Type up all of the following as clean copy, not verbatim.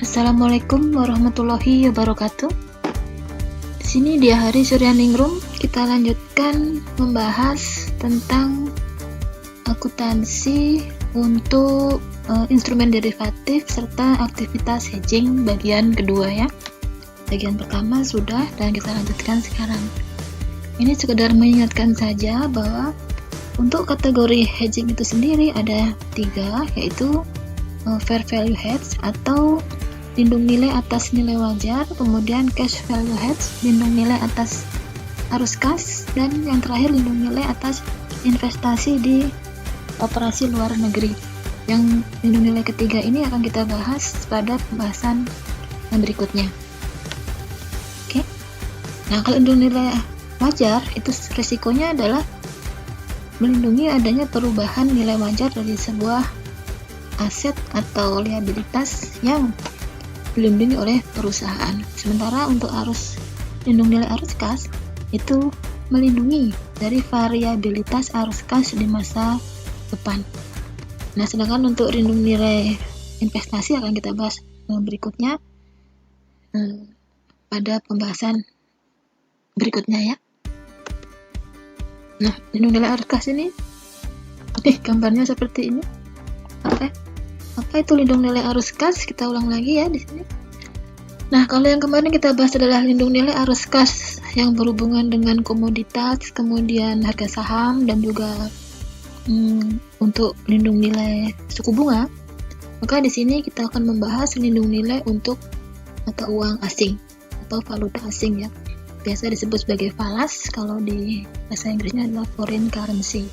Assalamualaikum warahmatullahi wabarakatuh. Di sini di hari Suryaningrum kita lanjutkan membahas tentang akuntansi untuk instrumen derivatif serta aktivitas hedging bagian kedua ya. Bagian pertama sudah dan kita lanjutkan sekarang. Ini sekedar mengingatkan saja bahwa untuk kategori hedging itu sendiri ada 3, yaitu fair value hedge atau lindung nilai atas nilai wajar, kemudian cash value hedge, lindung nilai atas arus kas, dan yang terakhir lindung nilai atas investasi di operasi luar negeri. Yang lindung nilai ketiga ini akan kita bahas pada pembahasan yang berikutnya. Oke. Nah, kalau lindung nilai wajar itu resikonya adalah melindungi adanya perubahan nilai wajar dari sebuah aset atau liabilitas yang dilindungi oleh perusahaan. Sementara untuk lindung nilai arus kas itu melindungi dari variabilitas arus kas di masa depan. Nah, sedangkan untuk lindung nilai investasi akan kita bahas berikutnya pada pembahasan berikutnya ya. Nah, lindung nilai arus kas ini gambarnya seperti ini. Apa itu lindung nilai arus kas? Kita ulang lagi ya di sini. Nah, kalau yang kemarin kita bahas adalah lindung nilai arus kas yang berhubungan dengan komoditas, kemudian harga saham, dan juga untuk lindung nilai suku bunga. Maka di sini kita akan membahas lindung nilai untuk mata uang asing atau valuta asing ya. Biasa disebut sebagai falas, kalau di bahasa Inggrisnya adalah foreign currency.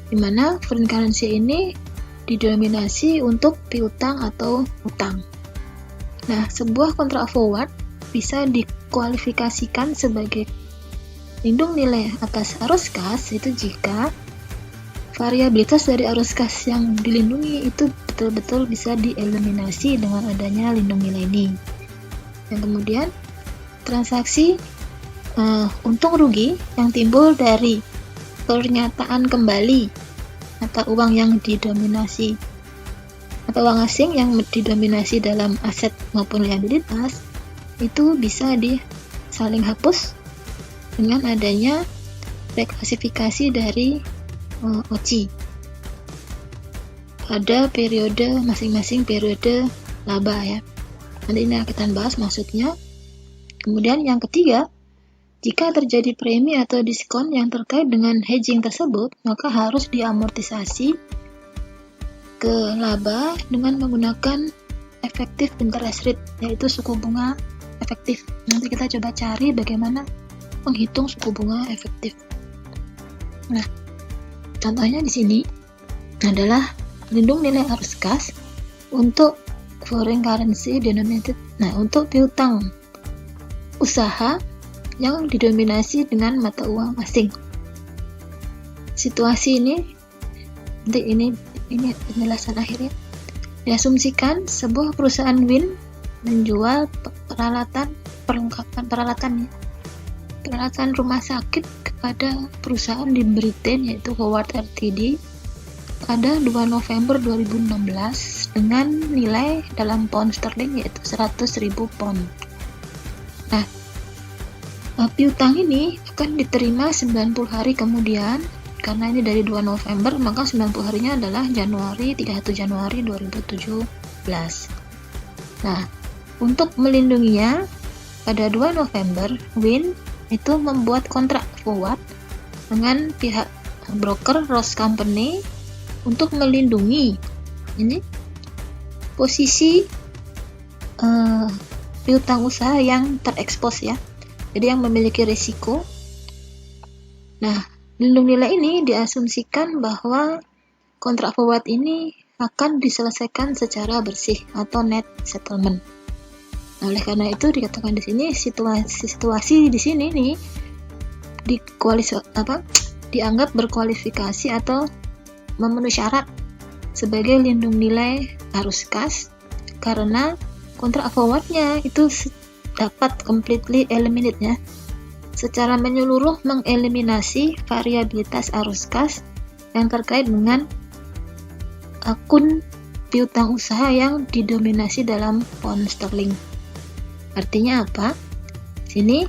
Di mana foreign currency ini didominasi untuk piutang atau utang. Nah, sebuah kontrak forward bisa dikualifikasikan sebagai lindung nilai atas arus kas itu jika variabilitas dari arus kas yang dilindungi itu betul-betul bisa dieliminasi dengan adanya lindung nilai ini. Dan kemudian transaksi untung rugi yang timbul dari pernyataan kembali atau uang yang didominasi atau uang asing yang didominasi dalam aset maupun liabilitas itu bisa disaling hapus dengan adanya reklasifikasi dari OCI pada periode masing-masing periode laba ya. Nanti ini akan kita bahas maksudnya. Kemudian yang ketiga, jika terjadi premi atau diskon yang terkait dengan hedging tersebut, maka harus diamortisasi ke laba dengan menggunakan effective interest rate, yaitu suku bunga efektif. Nanti kita coba cari bagaimana menghitung suku bunga efektif. Nah, contohnya di sini adalah lindung nilai arus kas untuk foreign currency denominated. Nah, untuk piutang usaha yang didominasi dengan mata uang asing. Situasi ini, nanti ini penjelasan akhirnya. Diasumsikan sebuah perusahaan WIN menjual peralatan rumah sakit kepada perusahaan di Britain yaitu Howard Ltd pada 2 November 2016 dengan nilai dalam pound sterling yaitu 100.000 pound. Nah, piutang ini akan diterima 90 hari kemudian. Karena ini dari 2 November, maka 90 harinya adalah 31 Januari 2017. Nah, untuk melindunginya, pada 2 November, WIN itu membuat kontrak forward dengan pihak broker Ross Company untuk melindungi ini posisi piutang usaha yang terekspos ya. Jadi yang memiliki risiko. Nah, lindung nilai ini diasumsikan bahwa kontrak forward ini akan diselesaikan secara bersih atau net settlement. Nah, oleh karena itu dikatakan di sini situasi di sini nih dianggap berkualifikasi atau memenuhi syarat sebagai lindung nilai arus kas karena kontrak forwardnya itu dapat completely eliminate ya, secara menyeluruh mengeliminasi variabilitas arus kas yang terkait dengan akun piutang usaha yang didominasi dalam pound sterling. Artinya apa? Sini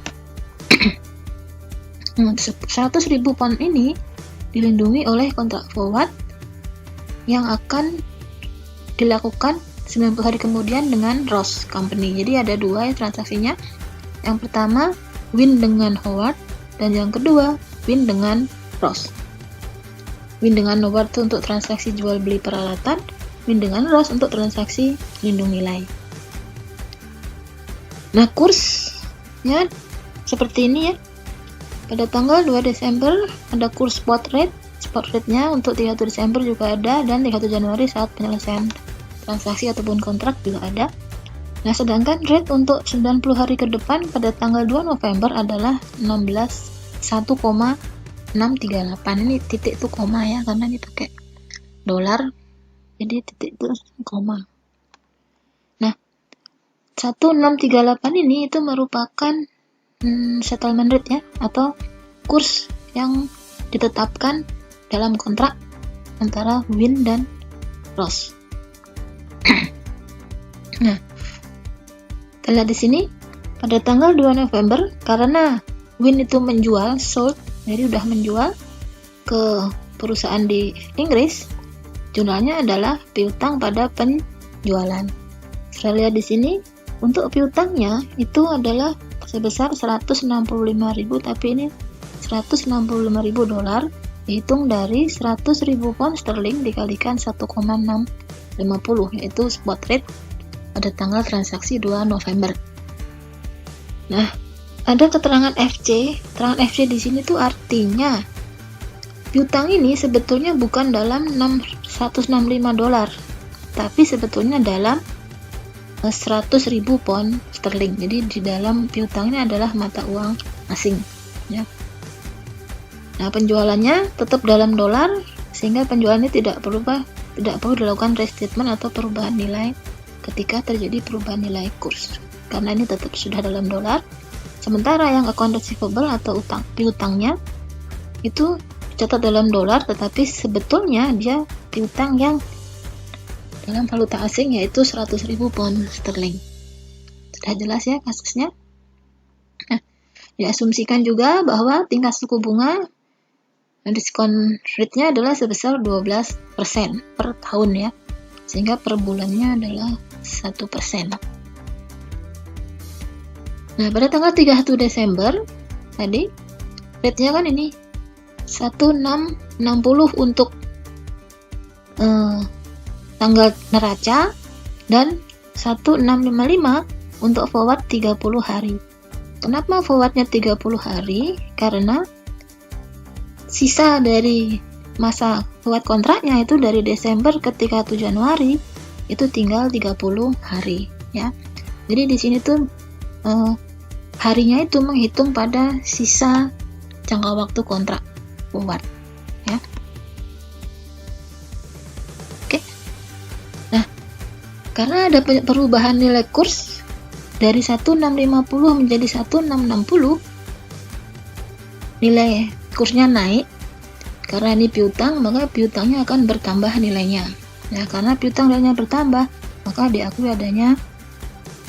100.000 pound ini dilindungi oleh kontrak forward yang akan dilakukan 90 hari kemudian dengan Ross Company. Jadi ada dua ya transaksinya. Yang pertama Win dengan Howard, dan yang kedua Win dengan Ross. Win dengan Howard itu untuk transaksi jual beli peralatan, Win dengan Ross untuk transaksi lindung nilai. Nah, kursnya seperti ini ya. Pada tanggal 2 Desember ada kurs spot rate-nya untuk 31 Desember juga ada, dan 31 Januari saat penyelesaian transaksi ataupun kontrak juga ada. Nah, sedangkan rate untuk 90 hari ke depan pada tanggal 2 November adalah 1,638. Ini titik itu koma ya, karena ini pakai dolar, jadi titik itu koma. Nah, 1,638 ini itu merupakan settlement rate ya, atau kurs yang ditetapkan dalam kontrak antara Win dan Ross. Nah, kita lihat di sini pada tanggal 2 November karena Win itu sold, jadi udah menjual ke perusahaan di Inggris, jumlahnya adalah piutang pada penjualan. Saya lihat di sini untuk piutangnya itu adalah sebesar 165.000, tapi ini 165.000 dolar dihitung dari 100.000 pound sterling dikalikan 1,650, yaitu spot rate pada tanggal transaksi 2 November. Nah, ada keterangan FC. Keterangan FC di sini tuh artinya piutang ini sebetulnya bukan dalam 165 dolar, tapi sebetulnya dalam 100.000 pound sterling. Jadi di dalam piutang ini adalah mata uang asing ya. Nah, penjualannya tetap dalam dolar sehingga penjualannya tidak perlu dilakukan restatement atau perubahan nilai ketika terjadi perubahan nilai kurs, karena ini tetap sudah dalam dolar. Sementara yang account receivable atau piutangnya itu dicatat dalam dolar, tetapi sebetulnya dia piutang yang dalam valuta asing, yaitu 100.000 pound sterling. Sudah jelas ya kasusnya. Nah, diasumsikan juga bahwa tingkat suku bunga diskon rate-nya adalah sebesar 12% per tahun ya, sehingga per bulannya adalah 1%. Nah, pada tanggal 31 Desember tadi rate-nya kan ini 1660 untuk tanggal neraca dan 1655 untuk forward 30 hari. Kenapa forwardnya 30 hari? Karena sisa dari masa forward kontraknya itu dari Desember ke 31 Januari itu tinggal 30 hari ya. Jadi di sini tuh harinya itu menghitung pada sisa jangka waktu kontrak forward ya. Oke. Nah, karena ada perubahan nilai kurs dari 1650 menjadi 1660, nilai kursnya naik. Karena ini piutang, maka piutangnya akan bertambah nilainya. Nah, karena piutang nilainya bertambah, maka diakui adanya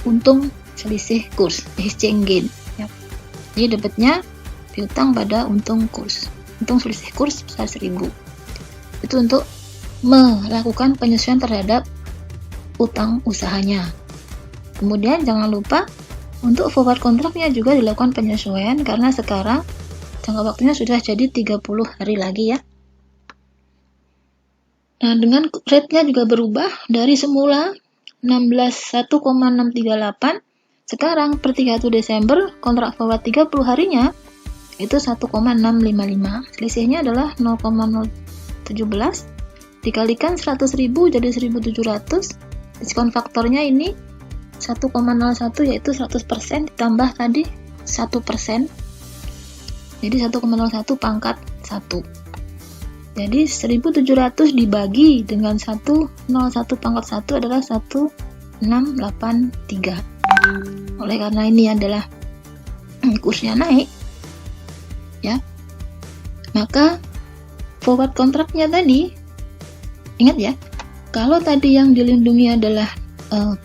untung selisih kurs, exchange gain ya. Jadi dapatnya piutang pada untung kurs. Untung selisih kurs sebesar 1.000. Itu untuk melakukan penyesuaian terhadap utang usahanya. Kemudian jangan lupa untuk forward kontraknya juga dilakukan penyesuaian, karena sekarang jangka waktunya sudah jadi 30 hari lagi ya. Nah, dengan rate-nya juga berubah dari semula 1,638, sekarang per 31 Desember kontrak forward 30 harinya itu 1,655. Selisihnya adalah 0,017 dikalikan 100.000 jadi 1.700. Diskon faktornya ini 1,01, yaitu 100% ditambah tadi 1%. Jadi 1,01 pangkat 1. Jadi 1.700 dibagi dengan 101 pangkat 1 adalah 1,683. Oleh karena ini adalah kursnya naik ya, maka forward kontraknya tadi, ingat ya, Kalau tadi yang dilindungi adalah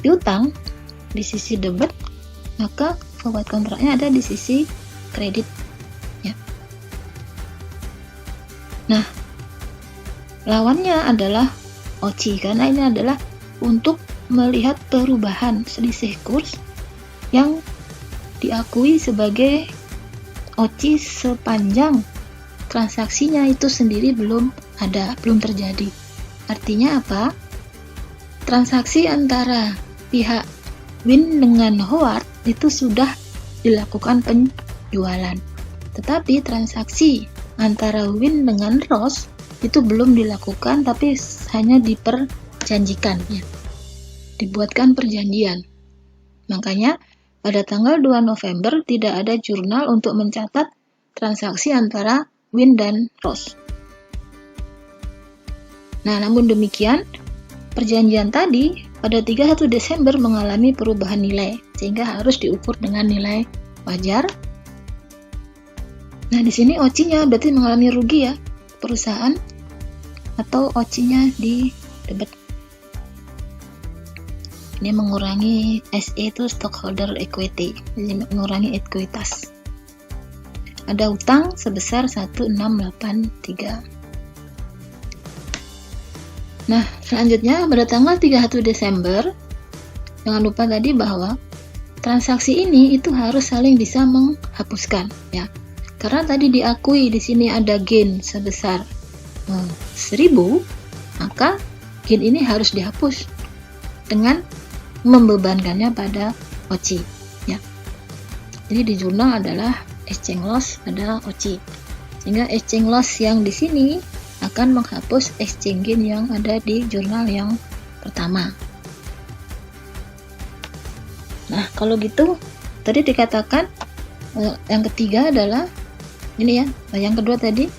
piutang di sisi debit, maka forward kontraknya ada di sisi kredit ya. Nah, lawannya adalah OCI, karena ini adalah untuk melihat perubahan selisih kurs yang diakui sebagai OCI sepanjang transaksinya itu sendiri belum terjadi. Artinya apa? Transaksi antara pihak Win dengan Howard itu sudah dilakukan penjualan. Tetapi transaksi antara Win dengan Ross itu belum dilakukan, tapi hanya diperjanjikan ya. Dibuatkan perjanjian. Makanya pada tanggal 2 November tidak ada jurnal untuk mencatat transaksi antara Win dan Ross. Nah, namun demikian, perjanjian tadi pada 31 Desember mengalami perubahan nilai, sehingga harus diukur dengan nilai wajar. Nah, di sini OCI-nya berarti mengalami rugi ya, perusahaan, atau OCI-nya di debit. Ini mengurangi SE itu stockholder equity, jadi mengurangi ekuitas. Ada utang sebesar 1683. Nah, selanjutnya pada tanggal 31 Desember, jangan lupa tadi bahwa transaksi ini itu harus saling bisa menghapuskan ya. Karena tadi diakui di sini ada gain sebesar 1000, maka gain ini harus dihapus dengan membebankannya pada OCI ya. Jadi di jurnal adalah exchange loss pada OCI. Sehingga exchange loss yang di sini akan menghapus exchange gain yang ada di jurnal yang pertama. Nah, kalau gitu tadi dikatakan yang ketiga adalah ini ya, yang kedua tadi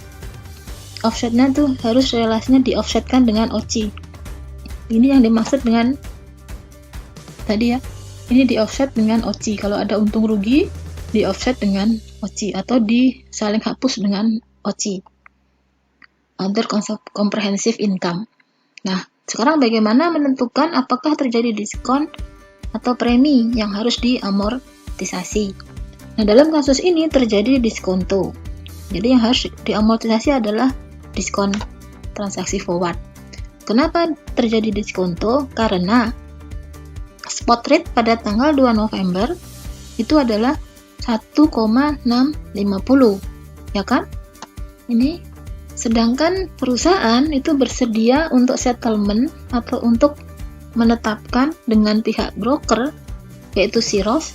offsetnya tuh harus relasinya di offsetkan dengan OCI. Ini yang dimaksud dengan tadi ya, ini di offset dengan OCI. Kalau ada untung rugi di offset dengan OCI atau disaling hapus dengan OCI. Other comprehensive income. Nah, sekarang bagaimana menentukan apakah terjadi diskon atau premi yang harus diamortisasi? Nah, dalam kasus ini terjadi diskonto. Jadi yang harus diamortisasi adalah diskon transaksi forward. Kenapa terjadi diskonto? Karena spot rate pada tanggal 2 November itu adalah 1,650, ya kan? Ini sedangkan perusahaan itu bersedia untuk settlement atau untuk menetapkan dengan pihak broker yaitu si Ross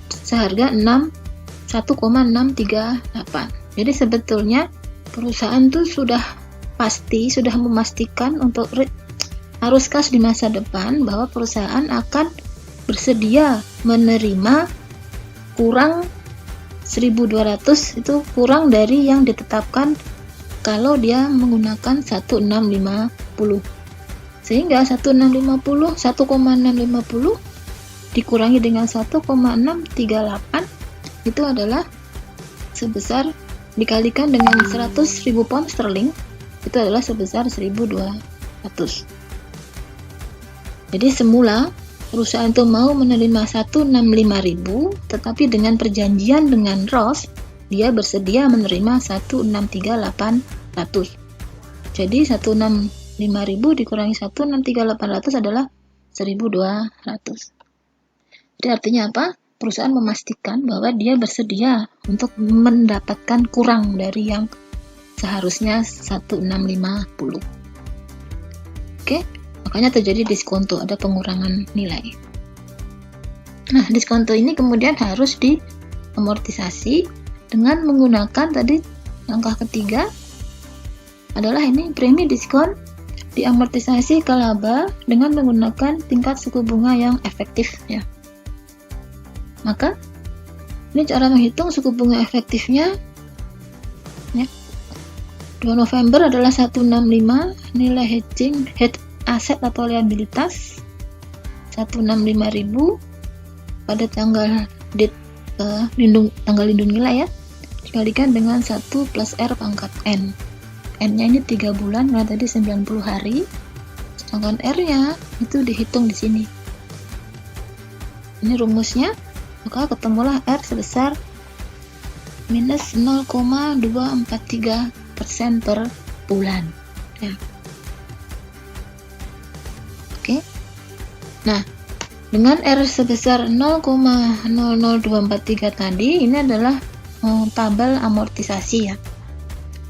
seharga 1,638. Jadi sebetulnya perusahaan itu sudah memastikan untuk arus kas di masa depan bahwa perusahaan akan bersedia menerima kurang 1.200, itu kurang dari yang ditetapkan kalau dia menggunakan 1,650. Sehingga 1,650 dikurangi dengan 1,638 itu adalah sebesar, dikalikan dengan 100.000 pound sterling, itu adalah sebesar 1.200. Jadi semula perusahaan itu mau menerima 165.000, tetapi dengan perjanjian dengan Ross dia bersedia menerima 163.800. Jadi 165.000 dikurangi 163.800 adalah 1.200. Jadi artinya apa? Perusahaan memastikan bahwa dia bersedia untuk mendapatkan kurang dari yang seharusnya 1.650. Oke? Makanya terjadi diskonto, ada pengurangan nilai. Nah, diskonto ini kemudian harus diamortisasi dengan menggunakan tadi langkah ketiga adalah ini premi diskon diamortisasi ke laba dengan menggunakan tingkat suku bunga yang efektif ya. Maka ini cara menghitung suku bunga efektifnya ya. 2 November adalah 165, nilai hedging aset atau liabilitas 165.000 pada tanggal tanggal lindung nilai ya, dikalikan dengan 1 plus R pangkat N. N-nya ini 3 bulan, karena tadi 90 hari. sedangkan R-nya itu dihitung di sini. Ini rumusnya, maka ketemulah R sebesar minus 0,243% per bulan. Ya. Oke. Nah, dengan R sebesar 0,00243 tadi, ini adalah tabel amortisasi ya.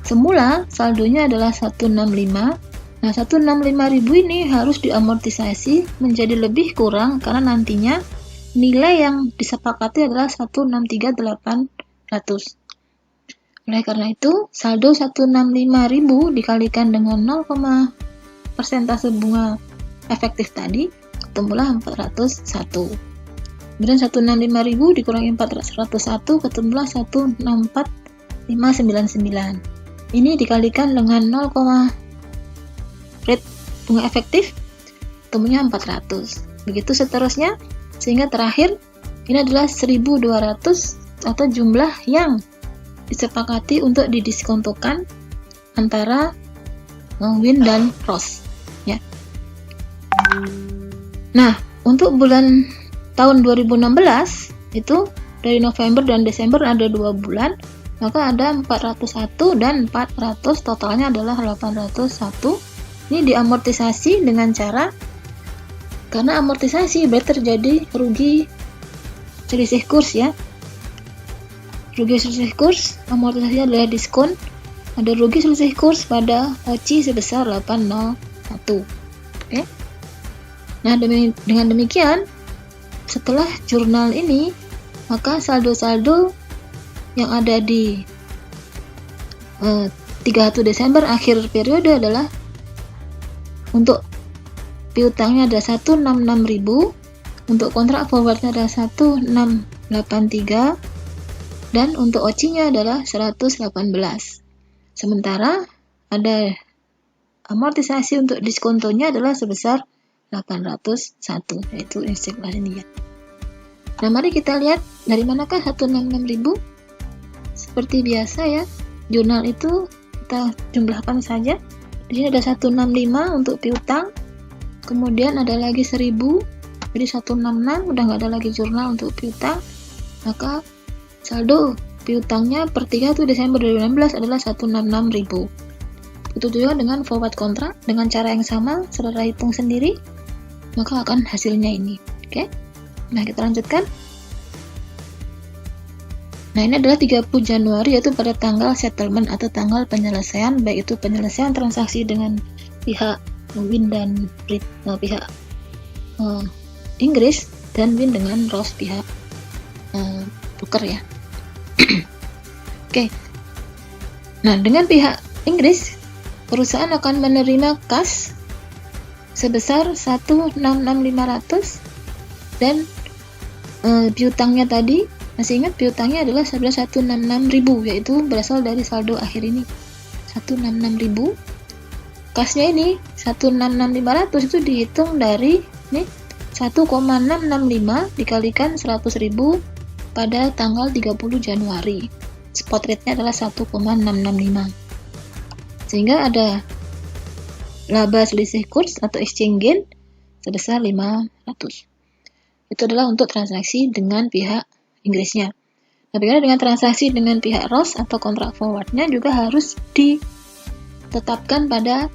Semula saldonya adalah 165. Nah, 165.000 ini harus diamortisasi menjadi lebih kurang karena nantinya nilai yang disepakati adalah 163.800. Oleh karena itu, saldo 165.000 dikalikan dengan 0, persentase bunga efektif tadi, ketemulah 401. Kemudian 165.000 dikurangi 401, ketemulah 164.599. Ini dikalikan dengan 0, rate bunga efektif, ketemunya 400. Begitu seterusnya, sehingga terakhir ini adalah 1.200 atau jumlah yang disepakati untuk didiskontokan antara Win dan Ross ya. Nah, untuk bulan tahun 2016 itu dari November dan Desember ada 2 bulan, maka ada 401 dan 400, totalnya adalah 801. Ini diamortisasi dengan cara, karena amortisasi berarti terjadi rugi selisih kurs ya. Rugi selisih kurs, amortisasi adalah diskon. Ada rugi selisih kurs pada OCI sebesar 801. Oke. Nah, dengan demikian, setelah jurnal ini, maka saldo-saldo yang ada di 31 Desember akhir periode adalah untuk piutangnya ada 166.000, untuk kontrak forwardnya ada 1683, dan untuk OCI-nya adalah 118. Sementara ada amortisasi untuk diskontonya adalah sebesar 801, yaitu istiqlal ini ya. Nah, mari kita lihat dari manakah 166.000. Seperti biasa ya, jurnal itu kita jumlahkan saja. Di sini ada 165 untuk piutang, kemudian ada lagi 1.000, jadi 166, udah nggak ada lagi jurnal untuk piutang. Maka saldo piutangnya per 31 Desember 2016 adalah 166.000. Itu juga dengan forward kontrak dengan cara yang sama, saudara hitung sendiri, maka akan hasilnya ini. Oke. Nah, kita lanjutkan. Nah, ini adalah 30 Januari, yaitu pada tanggal settlement atau tanggal penyelesaian, baik itu penyelesaian transaksi dengan pihak Win dan pihak Inggris, dan Win dengan Ross pihak broker ya. Oke. Nah, dengan pihak Inggris, perusahaan akan menerima kas sebesar 166.500 dan piutangnya tadi, masih ingat piutangnya adalah 166.000, yaitu berasal dari saldo akhir ini 166.000. Kasnya ini 166.500 itu dihitung dari nih 1,665 dikalikan 100.000 pada tanggal 30 Januari. Spot rate-nya adalah 1,665. Sehingga ada laba selisih kurs atau exchange gain sebesar 500. Itu adalah untuk transaksi dengan pihak Inggrisnya. Nah, bagaimana dengan transaksi dengan pihak Ross atau kontrak forwardnya juga harus ditetapkan pada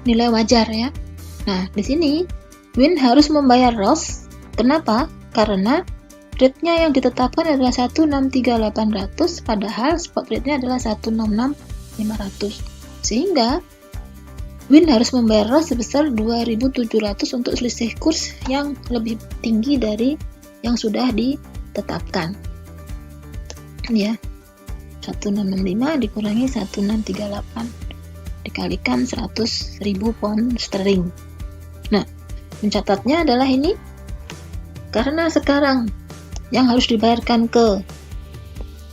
nilai wajar ya. Nah, di sini Win harus membayar Ross. Kenapa? Karena rate-nya yang ditetapkan adalah 163.800, padahal spot rate-nya adalah 166.500. Sehingga Win harus membayar Ross sebesar 2.700 untuk selisih kurs yang lebih tinggi dari yang sudah ditetapkan. Ya. 165 dikurangi 1638 dikalikan 100.000 pound sterling. Nah, mencatatnya adalah ini. Karena sekarang yang harus dibayarkan ke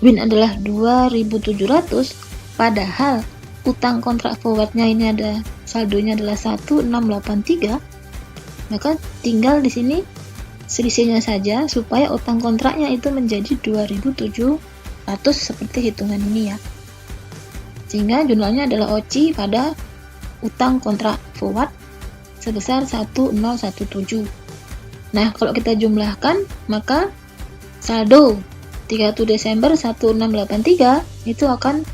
Win adalah 2.700, padahal utang kontrak forwardnya ini ada saldonya adalah 1683, maka tinggal di sini selisihnya saja supaya utang kontraknya itu menjadi 2.700 seperti hitungan ini ya. Sehingga jumlahnya adalah OCI pada utang kontrak forward sebesar 1017. Nah, kalau kita jumlahkan, maka saldo 31 Desember 1683 itu akan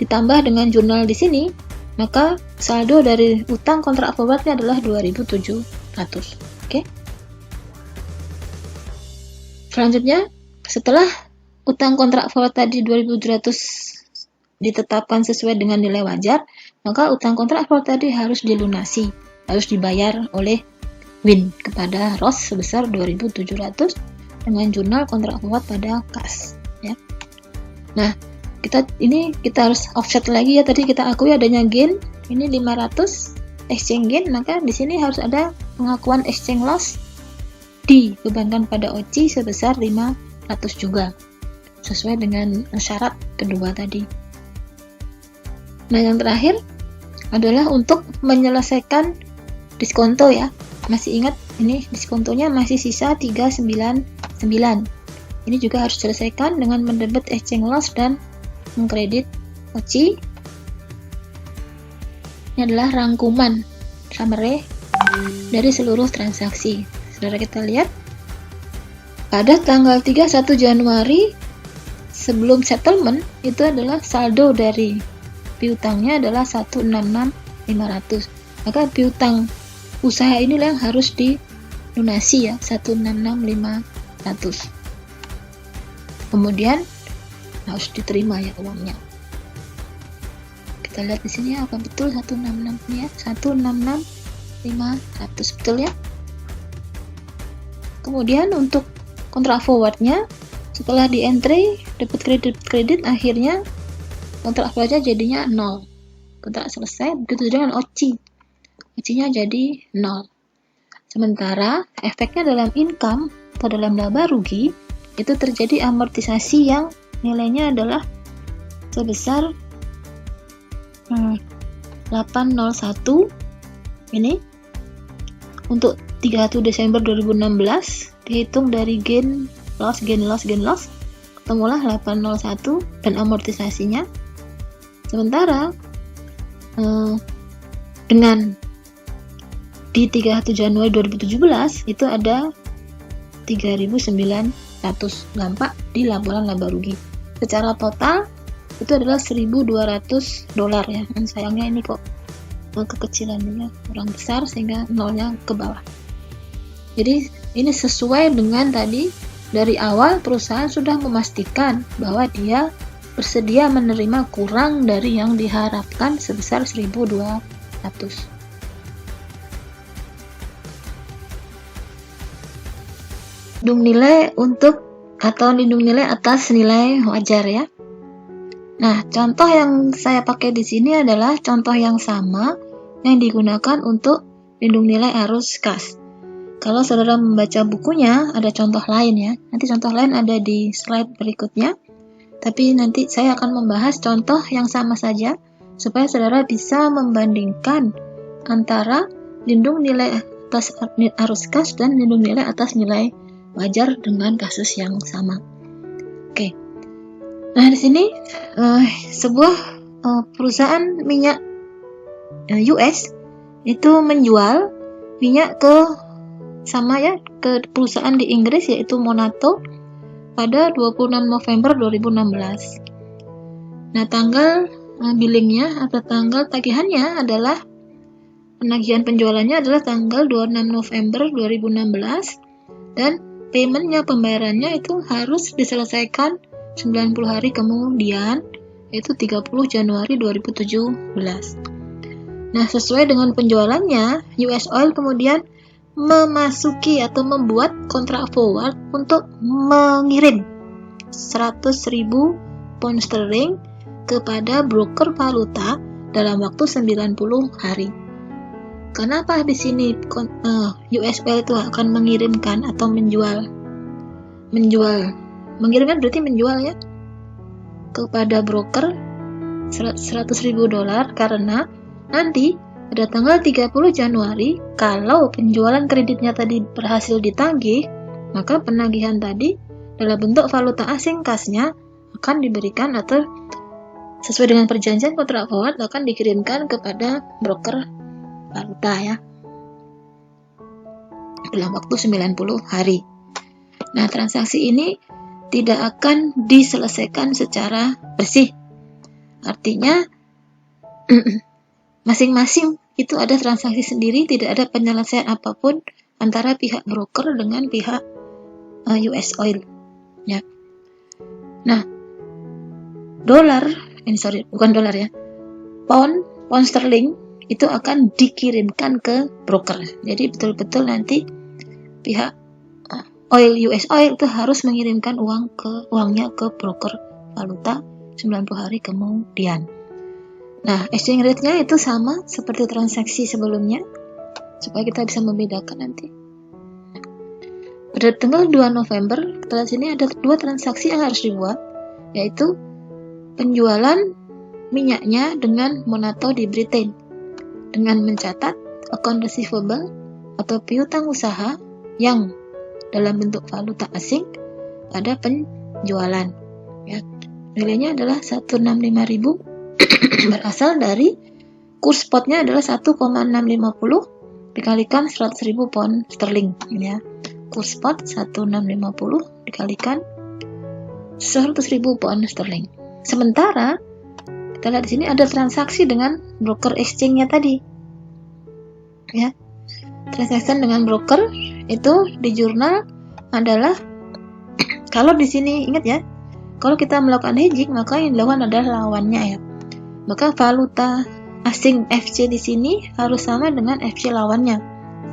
ditambah dengan jurnal di sini, maka saldo dari utang kontrak forwardnya adalah 2.700. Oke. Selanjutnya, setelah utang kontrak forward tadi 2.700 ditetapkan sesuai dengan nilai wajar, maka utang kontrak forward tadi harus dilunasi, harus dibayar oleh Win kepada Ross sebesar 2.700 dengan jurnal kontrak forward pada kas, ya. Nah, kita harus offset lagi ya, tadi kita akui adanya gain, ini 500 exchange gain, maka di sini harus ada pengakuan exchange loss dibebankan pada OCI sebesar 500 juga, sesuai dengan syarat kedua tadi. Nah, yang terakhir adalah untuk menyelesaikan diskonto ya. Masih ingat ini diskontonya masih sisa 399. Ini juga harus diselesaikan dengan mendebit exchange loss dan mengkredit OCI. Ini adalah rangkuman summary dari seluruh transaksi. Saudara kita lihat pada tanggal 31 Januari sebelum settlement itu adalah saldo dari piutangnya adalah 166.500. Maka piutang usaha inilah yang harus dilunasi ya, 166.500. Kemudian harus diterima ya uangnya. Kita lihat di sini apa betul 166 ya, 166.500 betul ya. Kemudian untuk kontrak forwardnya setelah di entry debit kredit akhirnya kontrak forwardnya jadinya 0. Kontrak selesai, begitu dengan OCI. OCI-nya jadi 0. Sementara efeknya dalam income atau dalam laba rugi itu terjadi amortisasi yang nilainya adalah sebesar 801 ini untuk 31 Desember 2016 dihitung dari gain loss ketemulah 801 dan amortisasinya. Sementara dengan di 31 Januari 2017 itu ada 3.900 dampak di laporan laba rugi. Secara total itu adalah $1.200 ya. Dan sayangnya ini kok kekecilannya kurang besar sehingga nolnya ke bawah. Jadi ini sesuai dengan tadi dari awal perusahaan sudah memastikan bahwa dia bersedia menerima kurang dari yang diharapkan sebesar 1.200. Lindung nilai untuk atau lindung nilai atas nilai wajar ya. Nah, contoh yang saya pakai di sini adalah contoh yang sama yang digunakan untuk lindung nilai arus kas. Kalau saudara membaca bukunya, ada contoh lain ya. Nanti contoh lain ada di slide berikutnya. Tapi nanti saya akan membahas contoh yang sama saja supaya saudara bisa membandingkan antara lindung nilai atas arus kas dan lindung nilai atas nilai wajar dengan kasus yang sama. Oke. Nah, di sini sebuah perusahaan minyak US itu menjual minyak ke perusahaan di Inggris yaitu Monato pada 26 November 2016. Nah, tanggal billingnya atau tanggal tagihannya adalah penagihan penjualannya adalah tanggal 26 November 2016 dan pembayarannya itu harus diselesaikan 90 hari kemudian, yaitu 30 Januari 2017. Nah, sesuai dengan penjualannya, US Oil kemudian memasuki atau membuat kontrak forward untuk mengirim 100.000 pound sterling kepada broker valuta dalam waktu 90 hari. Kenapa di sini US Oil itu akan mengirimkan atau menjual? Mengirimkan berarti menjual ya kepada broker $100.000 karena nanti pada tanggal 30 Januari kalau penjualan kreditnya tadi berhasil ditagih, maka penagihan tadi dalam bentuk valuta asing kasnya akan diberikan atau sesuai dengan perjanjian kontrak forward akan dikirimkan kepada broker valuta ya. dalam waktu 90 hari. Nah, transaksi ini tidak akan diselesaikan secara bersih. Artinya masing-masing itu ada transaksi sendiri, tidak ada penyelesaian apapun antara pihak broker dengan pihak US Oil. Ya. Nah, pound sterling itu akan dikirimkan ke broker. Jadi betul-betul nanti pihak US Oil itu harus mengirimkan uangnya ke broker valuta 90 hari kemudian. Nah, exchange rate-nya itu sama seperti transaksi sebelumnya, supaya kita bisa membedakan nanti. Pada tanggal 2 November, setelah sini ada 2 transaksi yang harus dibuat, yaitu penjualan minyaknya dengan Monato di Britain, dengan mencatat account receivable atau piutang usaha yang dalam bentuk valuta asing pada penjualan. Ya. Nilainya adalah 165.000 berasal dari kurs spotnya adalah 1,650 dikalikan 100.000 pound sterling. Ya. Kurs spot 1,650 dikalikan 100.000 pound sterling. Sementara kita lihat di sini ada transaksi dengan broker exchange-nya tadi. Ya. Transaksi dengan broker itu di jurnal adalah kalau di sini ingat ya, kalau kita melakukan hedging maka yang dilakukan adalah lawannya ya. Maka valuta asing FC di sini harus sama dengan FC lawannya.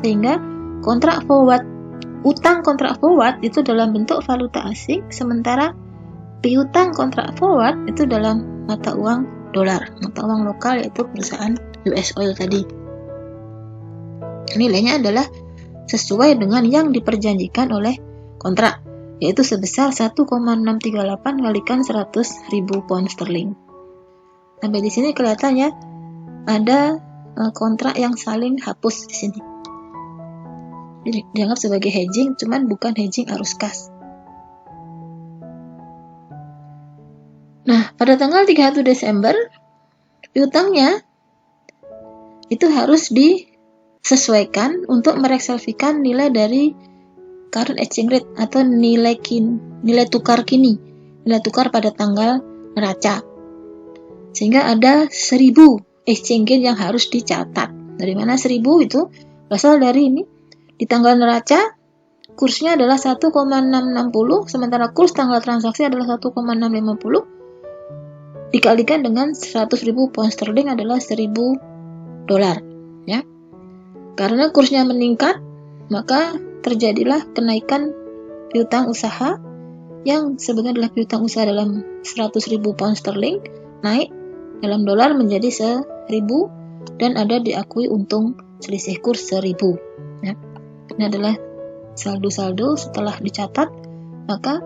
Sehingga utang kontrak forward itu dalam bentuk valuta asing, sementara piutang kontrak forward itu dalam mata uang dolar, mata uang lokal yaitu perusahaan US Oil tadi. Nilainya adalah sesuai dengan yang diperjanjikan oleh kontrak, yaitu sebesar 1,638 kalikan 100.000 pound sterling. Sampai di sini kelihatannya ada kontrak yang saling hapus di sini. Jadi dianggap sebagai hedging, cuman bukan hedging arus kas. Nah, pada tanggal 31 Desember, piutangnya itu harus disesuaikan untuk merekselefikan nilai dari current exchange rate atau nilai tukar kini, nilai tukar pada tanggal neraca. Sehingga ada 1.000 exchange rate yang harus dicatat. Dari mana 1.000 itu? Berasal dari ini. Di tanggal neraca, kursnya adalah 1,660, sementara kurs tanggal transaksi adalah 1,650. Dikalikan dengan 100.000 pound sterling adalah 1.000 dolar. Ya. Karena kursnya meningkat, maka terjadilah kenaikan piutang usaha yang sebenarnya adalah piutang usaha dalam 100.000 pound sterling, naik dalam dolar menjadi 1.000 dan ada diakui untung selisih kurs 1.000. Ya. Ini adalah saldo-saldo setelah dicatat, maka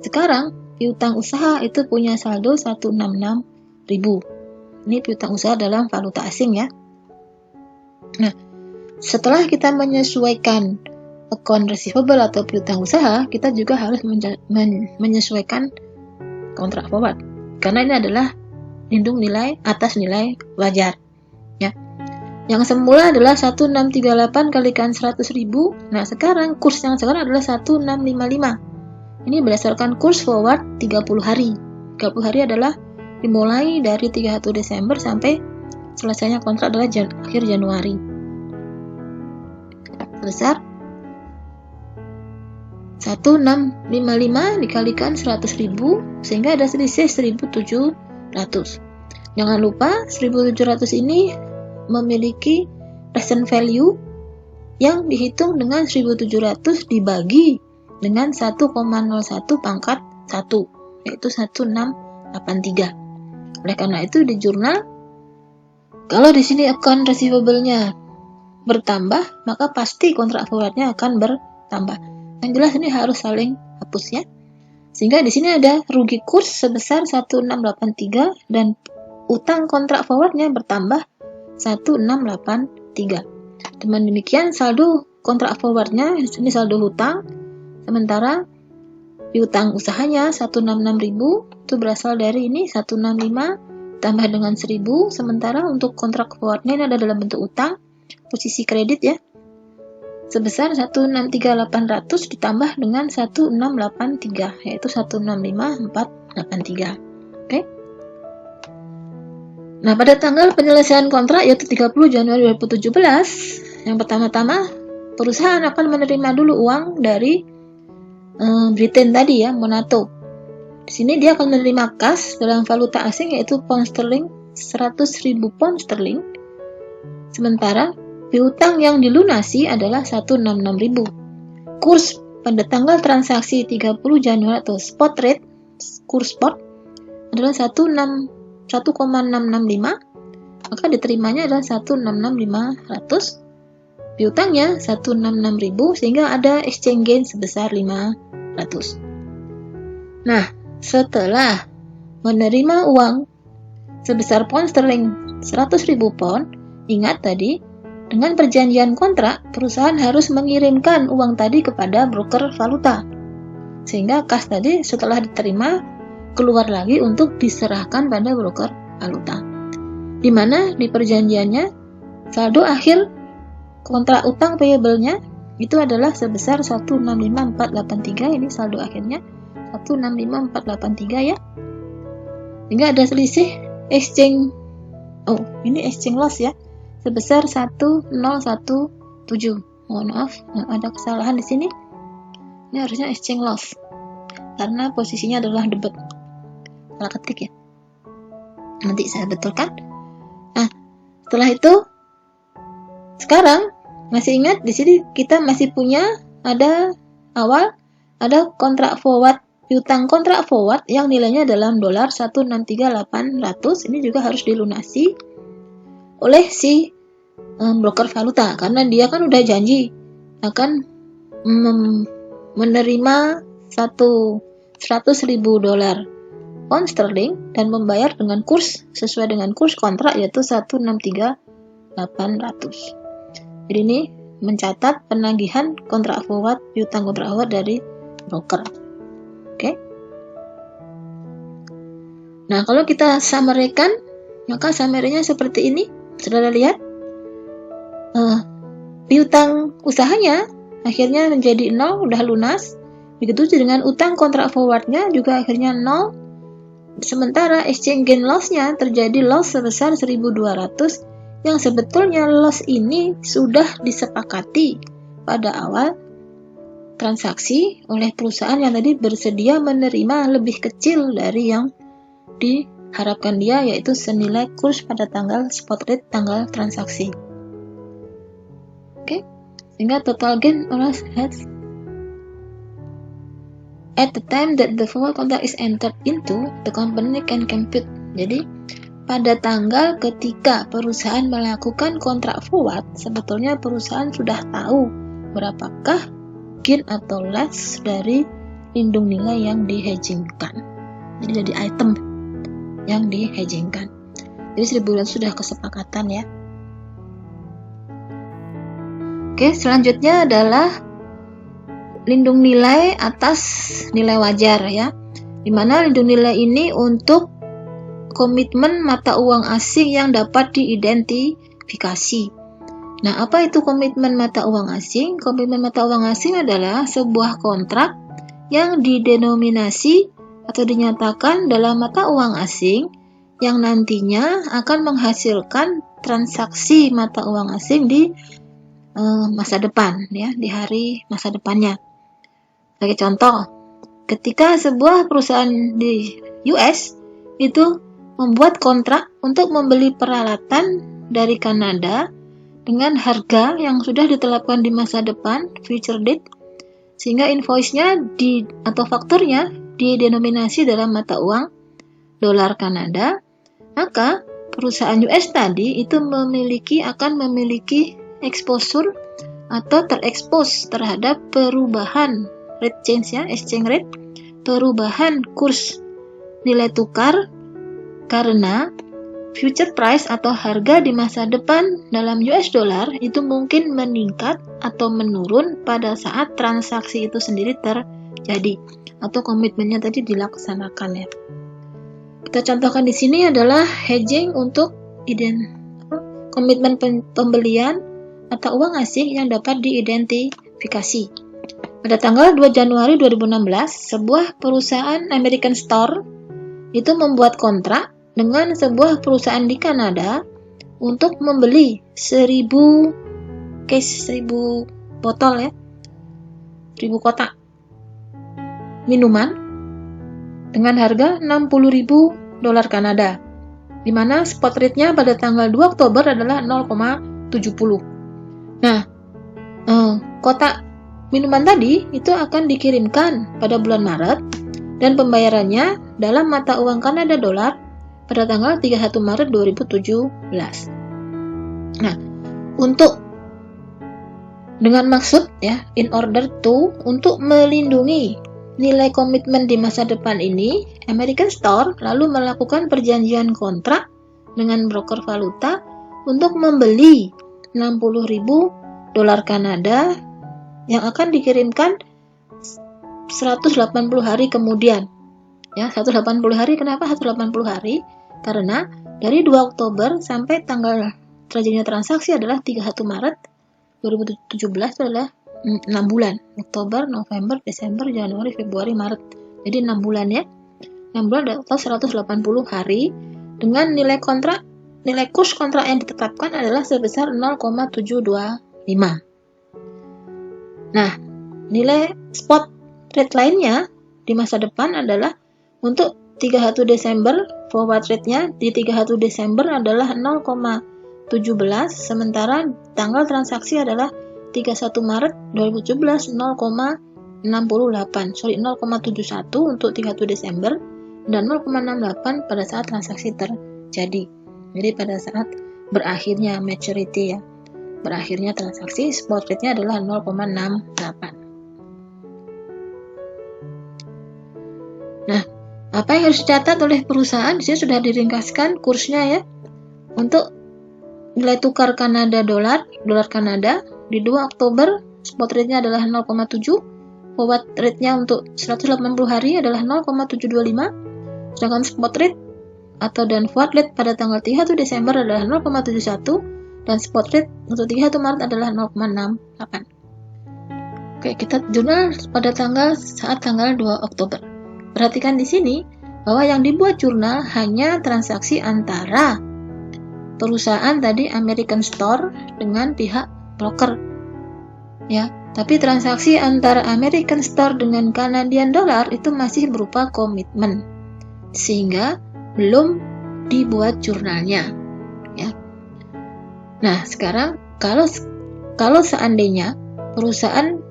sekarang piutang usaha itu punya saldo 166.000. Ini piutang usaha dalam valuta asing ya. Nah, setelah kita menyesuaikan account receivable atau piutang usaha, kita juga harus menyesuaikan kontrak forward. Karena ini adalah lindung nilai atas nilai wajar. Ya. Yang semula adalah 1,638 kalikan 100.000. Nah, sekarang kurs yang sekarang adalah 1,655. Ini berdasarkan kurs forward 30 hari. 30 hari adalah dimulai dari 31 Desember sampai selesainya kontrak adalah akhir Januari. Sebesar 1,655 dikalikan 100.000 sehingga ada selisih 1.700. Jangan lupa 1.700 ini memiliki present value yang dihitung dengan 1.700 dibagi dengan 1,01 pangkat 1, yaitu 1683. Oleh karena itu di jurnal, kalau di sini account receivable-nya bertambah, maka pasti kontrak forward-nya akan bertambah. Yang jelas ini harus saling hapus ya. Sehingga di sini ada rugi kurs sebesar 1683 dan utang kontrak forward-nya bertambah 1683. Dengan demikian saldo kontrak forward-nya ini saldo hutang. Sementara piutang usahanya 166.000 itu berasal dari ini 165 tambah dengan 1.000. Sementara untuk kontrak forwardnya ini ada dalam bentuk utang, posisi kredit ya. sebesar 163.800 ditambah dengan 1683, yaitu 165.483. Oke. Nah, pada tanggal penyelesaian kontrak yaitu 30 Januari 2017, yang pertama-tama perusahaan akan menerima dulu uang dari Britain tadi ya, Monato. Di sini dia akan menerima kas dalam valuta asing yaitu pound sterling 100.000 pound sterling. Sementara piutang yang dilunasi adalah 166.000. Kurs pada tanggal transaksi 30 Januari atau spot rate, kurs spot adalah 1,665, maka diterimanya adalah 166.500. Piutangnya 166.000 sehingga ada exchange gain sebesar 500. Nah, setelah menerima uang sebesar pound sterling 100.000 pound, ingat tadi dengan perjanjian kontrak perusahaan harus mengirimkan uang tadi kepada broker valuta, sehingga kas tadi setelah diterima keluar lagi untuk diserahkan pada broker valuta, di mana di perjanjiannya saldo akhir kontrak utang payable-nya itu adalah sebesar 165.483. Ini saldo akhirnya 165.483 ya, sehingga ada selisih exchange loss ya sebesar 1017. Mohon maaf, ada kesalahan di sini. Ini harusnya exchange loss karena posisinya adalah debit. Salah ketik ya. Nanti saya betulkan. Nah, setelah itu sekarang masih ingat di sini kita masih punya ada kontrak forward, piutang kontrak forward yang nilainya dalam dolar 163.800. Ini juga harus dilunasi oleh si broker valuta karena dia kan udah janji akan menerima 100.000 dolar pound sterling dan membayar dengan kurs sesuai dengan kurs kontrak yaitu 163.800. Jadi ini mencatat penagihan kontrak forward, piutang kontrak forward dari broker. Oke. Nah, kalau kita summary-kan, maka summary-nya seperti ini. Saudara lihat, piutang usahanya akhirnya menjadi 0, udah lunas. Begitu dengan utang kontrak forward-nya juga akhirnya 0. Sementara exchange gain loss-nya terjadi loss sebesar 1.200 yang sebetulnya loss ini sudah disepakati pada awal transaksi oleh perusahaan yang tadi bersedia menerima lebih kecil dari yang diharapkan dia, yaitu senilai kurs pada tanggal spot rate tanggal transaksi. Oke, sehingga total gain was at the time that the forward contract is entered into, the company can compute. Jadi pada tanggal ketika perusahaan melakukan kontrak forward, sebetulnya perusahaan sudah tahu berapakah gain atau loss dari lindung nilai yang di-hedgingkan. Jadi dari item yang di-hedgingkan. Jadi 1.200 sudah kesepakatan ya. Oke, selanjutnya adalah lindung nilai atas nilai wajar ya. Dimana lindung nilai ini untuk komitmen mata uang asing yang dapat diidentifikasi. Nah, apa itu komitmen mata uang asing? Komitmen mata uang asing adalah sebuah kontrak yang didenominasi atau dinyatakan dalam mata uang asing yang nantinya akan menghasilkan transaksi mata uang asing di masa depan ya, di hari masa depannya. Sebagai contoh, ketika sebuah perusahaan di US itu membuat kontrak untuk membeli peralatan dari Kanada dengan harga yang sudah ditetapkan di masa depan, future date, sehingga invoice-nya atau fakturnya didenominasi dalam mata uang dolar Kanada, maka perusahaan US tadi itu akan memiliki exposure atau terekspos terhadap perubahan rate change ya, exchange rate, perubahan kurs nilai tukar karena future price atau harga di masa depan dalam US dollar itu mungkin meningkat atau menurun pada saat transaksi itu sendiri terjadi atau komitmennya tadi dilaksanakan ya. Kita contohkan di sini adalah hedging untuk komitmen pembelian mata uang asing yang dapat diidentifikasi. Pada tanggal 2 Januari 2016, sebuah perusahaan American Store itu membuat kontrak dengan sebuah perusahaan di Kanada untuk membeli 1000 botol ya, 1000 kotak minuman dengan harga $60.000 Kanada, di mana spot rate-nya pada tanggal 2 Oktober adalah 0,70. Nah, kotak minuman tadi itu akan dikirimkan pada bulan Maret dan pembayarannya dalam mata uang Kanada dolar pada tanggal 31 Maret 2017. Nah, dengan maksud ya, untuk melindungi nilai komitmen di masa depan ini, American Store lalu melakukan perjanjian kontrak dengan broker valuta untuk membeli $60.000 Kanada yang akan dikirimkan 180 hari kemudian. Ya, 180 hari. Kenapa 180 hari? Karena dari 2 Oktober sampai tanggal terjadinya transaksi adalah 31 Maret 2017 itu adalah 6 bulan. Oktober, November, Desember, Januari, Februari, Maret. Jadi 6 bulan ya. 6 bulan atau 180 hari dengan nilai kurs kontrak yang ditetapkan adalah sebesar 0,725. Nah, nilai spot rate lainnya di masa depan adalah untuk 31 Desember, forward rate-nya di 31 Desember adalah 0,17, sementara tanggal transaksi adalah 31 Maret 2017 0,71 untuk 31 Desember dan 0,68 pada saat transaksi terjadi. Jadi pada saat berakhirnya maturity ya, berakhirnya transaksi, spot rate-nya adalah 0,68. Nah, apa yang harus dicatat oleh perusahaan? Di sini sudah diringkaskan kursnya ya. Untuk nilai tukar Kanada dolar Kanada di 2 Oktober spot rate-nya adalah 0,7, forward rate-nya untuk 180 hari adalah 0,725, sedangkan spot rate dan forward rate pada tanggal 31 Desember adalah 0,71 dan spot rate untuk 31 Maret adalah 0,68. Oke, kita jurnal pada saat tanggal 2 Oktober. Perhatikan di sini bahwa yang dibuat jurnal hanya transaksi antara perusahaan tadi American Store dengan pihak broker ya, tapi transaksi antara American Store dengan Canadian dollar itu masih berupa komitmen sehingga belum dibuat jurnalnya ya. Nah, sekarang kalau seandainya perusahaan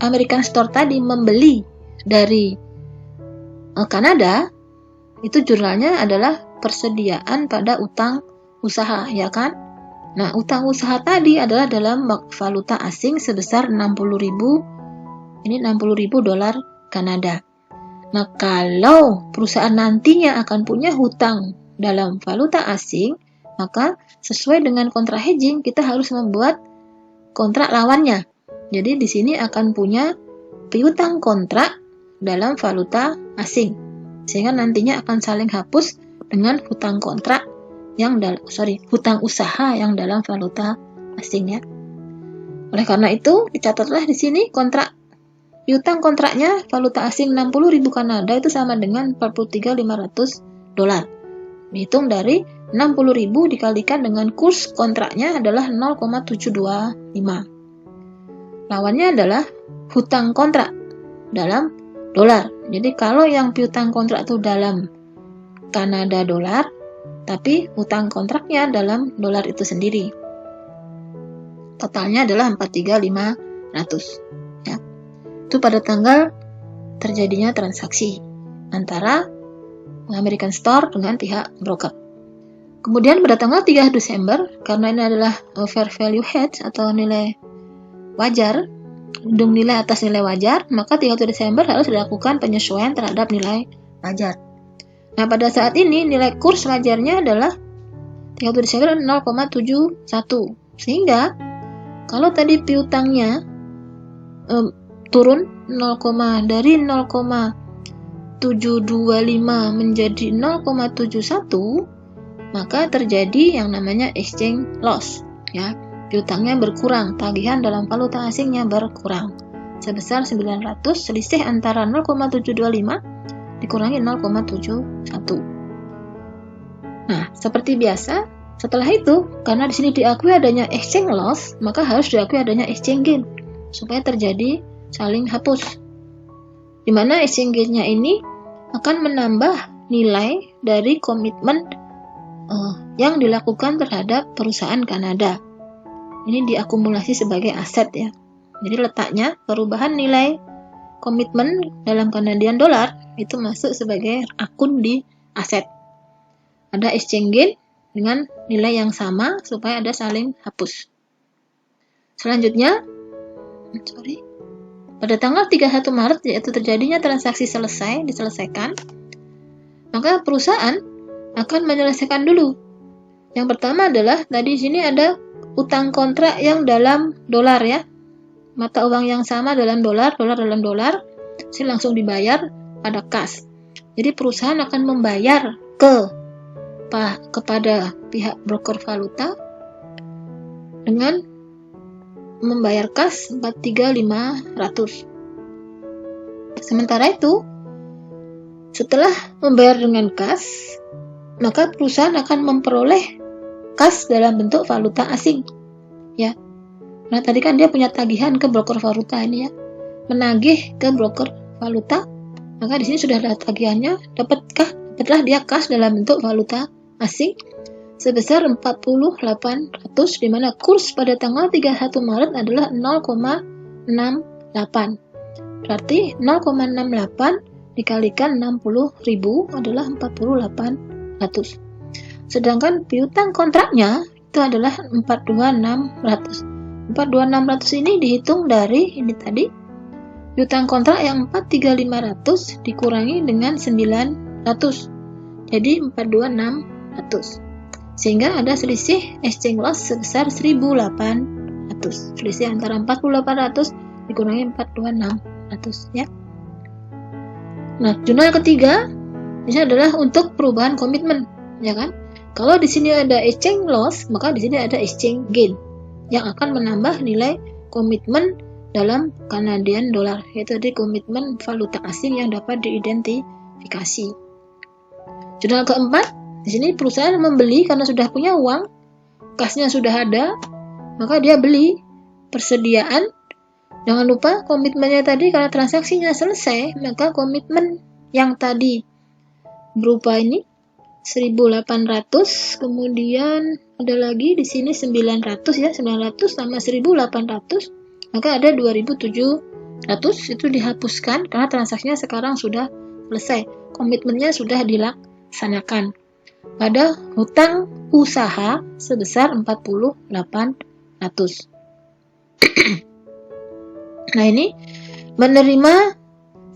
American Store tadi membeli dari Kanada, itu jurnalnya adalah persediaan pada utang usaha ya kan. Nah, utang usaha tadi adalah dalam valuta asing sebesar 60.000 $60.000 Kanada. Nah, kalau perusahaan nantinya akan punya hutang dalam valuta asing, maka sesuai dengan kontrak hedging kita harus membuat kontrak lawannya. Jadi di sini akan punya piutang kontrak dalam valuta asing, sehingga nantinya akan saling hapus dengan hutang usaha yang dalam valuta asing ya. Oleh karena itu, dicatatlah di sini piutang kontraknya valuta asing 60.000 Kanada itu sama dengan $43.500. Dihitung dari 60.000 dikalikan dengan kurs kontraknya adalah 0,725. Lawannya adalah hutang kontrak dalam dolar. Jadi kalau yang piutang kontrak itu dalam Kanada dolar, tapi hutang kontraknya dalam dolar itu sendiri. Totalnya adalah 43.500. Ya. Itu pada tanggal terjadinya transaksi antara American Store dengan pihak broker. Kemudian pada tanggal 3 Desember, karena ini adalah fair value hedge atau nilai wajar, lindung nilai atas nilai wajar, maka 31 Desember harus dilakukan penyesuaian terhadap nilai wajar. Nah, pada saat ini nilai kurs wajarnya adalah 31 Desember 0,71. Sehingga kalau tadi piutangnya turun dari 0,725 menjadi 0,71, maka terjadi yang namanya exchange loss ya. piutangnya berkurang, tagihan dalam valuta asingnya berkurang sebesar 900, selisih antara 0,725 dikurangi 0,71. Nah, seperti biasa, setelah itu, karena di sini diakui adanya exchange loss, maka harus diakui adanya exchange gain supaya terjadi saling hapus. Di mana exchange gain-nya ini akan menambah nilai dari komitmen yang dilakukan terhadap perusahaan Kanada. Ini diakumulasi sebagai aset ya. Jadi letaknya perubahan nilai komitmen dalam Canadian dollar itu masuk sebagai akun di aset. Ada exchange gain dengan nilai yang sama supaya ada saling hapus. Selanjutnya, pada tanggal 31 Maret yaitu terjadinya transaksi diselesaikan, maka perusahaan akan menyelesaikan dulu. Yang pertama adalah tadi di sini ada utang kontrak yang dalam dolar ya. Mata uang yang sama dalam dolar dalam dolar, langsung dibayar pada kas. Jadi perusahaan akan membayar kepada pihak broker valuta dengan membayar kas 43.500. Sementara itu, setelah membayar dengan kas, maka perusahaan akan memperoleh kas dalam bentuk valuta asing. Ya. Nah, tadi kan dia punya tagihan ke broker valuta ini ya. Menagih ke broker valuta, maka di sini sudah ada tagihannya, dapatlah dia kas dalam bentuk valuta asing sebesar 4.800, di mana kurs pada tanggal 31 Maret adalah 0,68. Berarti 0,68 dikalikan 60.000 adalah 4.800. Sedangkan piutang kontraknya itu adalah 42600. 42600 ini dihitung dari ini tadi piutang kontrak yang 43500 dikurangi dengan 900. Jadi 42600. Sehingga ada selisih exchange loss sebesar 1800. Selisih antara 4800 dikurangi 42600 ya. Nah, jurnal ketiga ini adalah untuk perubahan komitmen, ya kan? Kalau di sini ada exchange loss, maka di sini ada exchange gain yang akan menambah nilai komitmen dalam Canadian dollar, yaitu di komitmen valuta asing yang dapat diidentifikasi. Jurnal keempat, di sini perusahaan membeli karena sudah punya uang, kasnya sudah ada, maka dia beli persediaan. Jangan lupa komitmennya tadi karena transaksinya selesai, maka komitmen yang tadi berupa ini 1.800, kemudian ada lagi di sini 900 ya, 900 sama 1.800, maka ada 2.700 itu dihapuskan karena transaksinya sekarang sudah selesai, komitmennya sudah dilaksanakan. Pada hutang usaha sebesar 4.800. Nah, ini menerima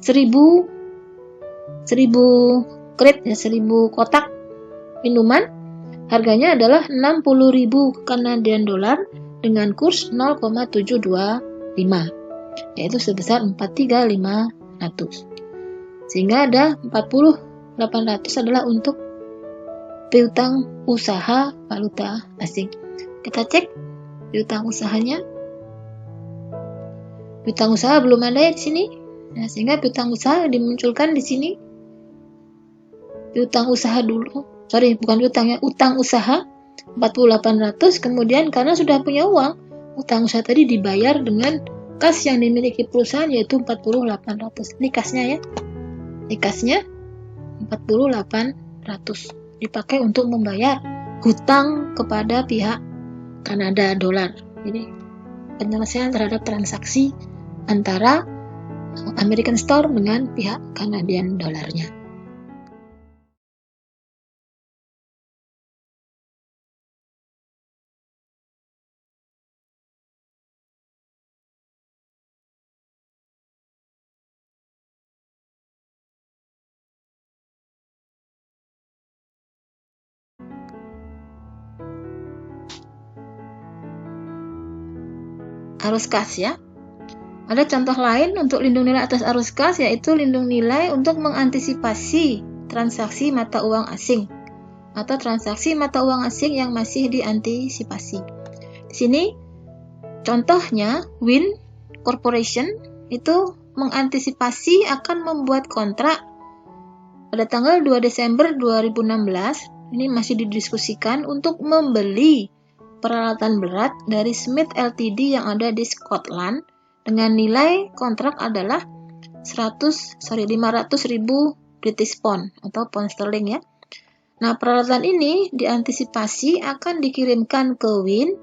1000 crate ya, 1000 kotak minuman, harganya adalah 60.000 Canadian dollar dengan kurs 0,725, yaitu sebesar 4.3500. Sehingga ada 4.800 adalah untuk piutang usaha valuta asing. Kita cek piutang usahanya. Piutang usaha belum ada ya di sini. Nah, sehingga piutang usaha dimunculkan di sini. Piutang usaha dulu. Bukan piutang ya, utang usaha 4.800, kemudian karena sudah punya uang, utang usaha tadi dibayar dengan kas yang dimiliki perusahaan yaitu 4.800. Ini kasnya ya. Ini kasnya 4.800 dipakai untuk membayar hutang kepada pihak Kanada dolar. Jadi penyelesaian terhadap transaksi antara American Store dengan pihak Canadian dolarnya. Arus kas ya. Ada contoh lain untuk lindung nilai atas arus kas, yaitu lindung nilai untuk mengantisipasi transaksi mata uang asing atau transaksi mata uang asing yang masih diantisipasi. Di sini Contohnya, Win Corporation itu mengantisipasi akan membuat kontrak pada tanggal 2 Desember 2016, ini masih didiskusikan untuk membeli peralatan berat dari Smith Ltd yang ada di Scotland dengan nilai kontrak adalah 500.000 British pound atau pound sterling ya. Nah, peralatan ini diantisipasi akan dikirimkan ke Win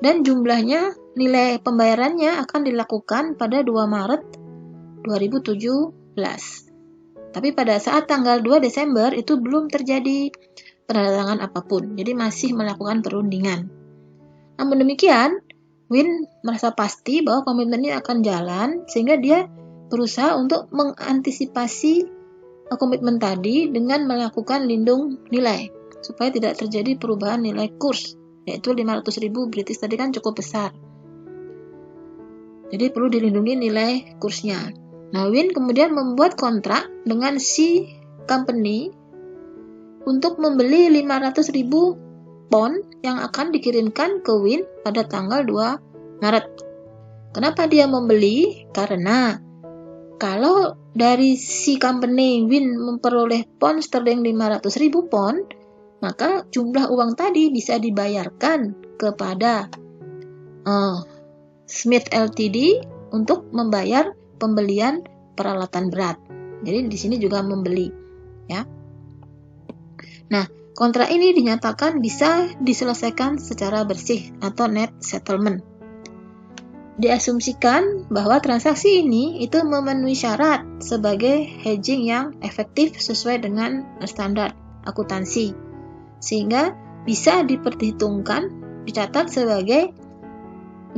dan jumlahnya, nilai pembayarannya akan dilakukan pada 2 Maret 2017. Tapi pada saat tanggal 2 Desember itu belum terjadi penandatangan apapun, jadi masih melakukan perundingan. Namun demikian, Win merasa pasti bahwa komitmen ini akan jalan, sehingga dia berusaha untuk mengantisipasi komitmen tadi dengan melakukan lindung nilai, supaya tidak terjadi perubahan nilai kurs, yaitu 500.000 British tadi kan cukup besar. Jadi perlu dilindungi nilai kursnya. Nah, Win kemudian membuat kontrak dengan si company untuk membeli 500.000 pound yang akan dikirimkan ke Win pada tanggal 2 Maret. Kenapa dia membeli? Karena kalau dari si company Win memperoleh pound sterling 500.000 pound, maka jumlah uang tadi bisa dibayarkan kepada Smith Ltd untuk membayar pembelian peralatan berat. Jadi di sini juga membeli, ya. Nah, kontrak ini dinyatakan bisa diselesaikan secara bersih atau net settlement. Diasumsikan bahwa transaksi ini itu memenuhi syarat sebagai hedging yang efektif sesuai dengan standar akuntansi, sehingga bisa diperhitungkan, dicatat sebagai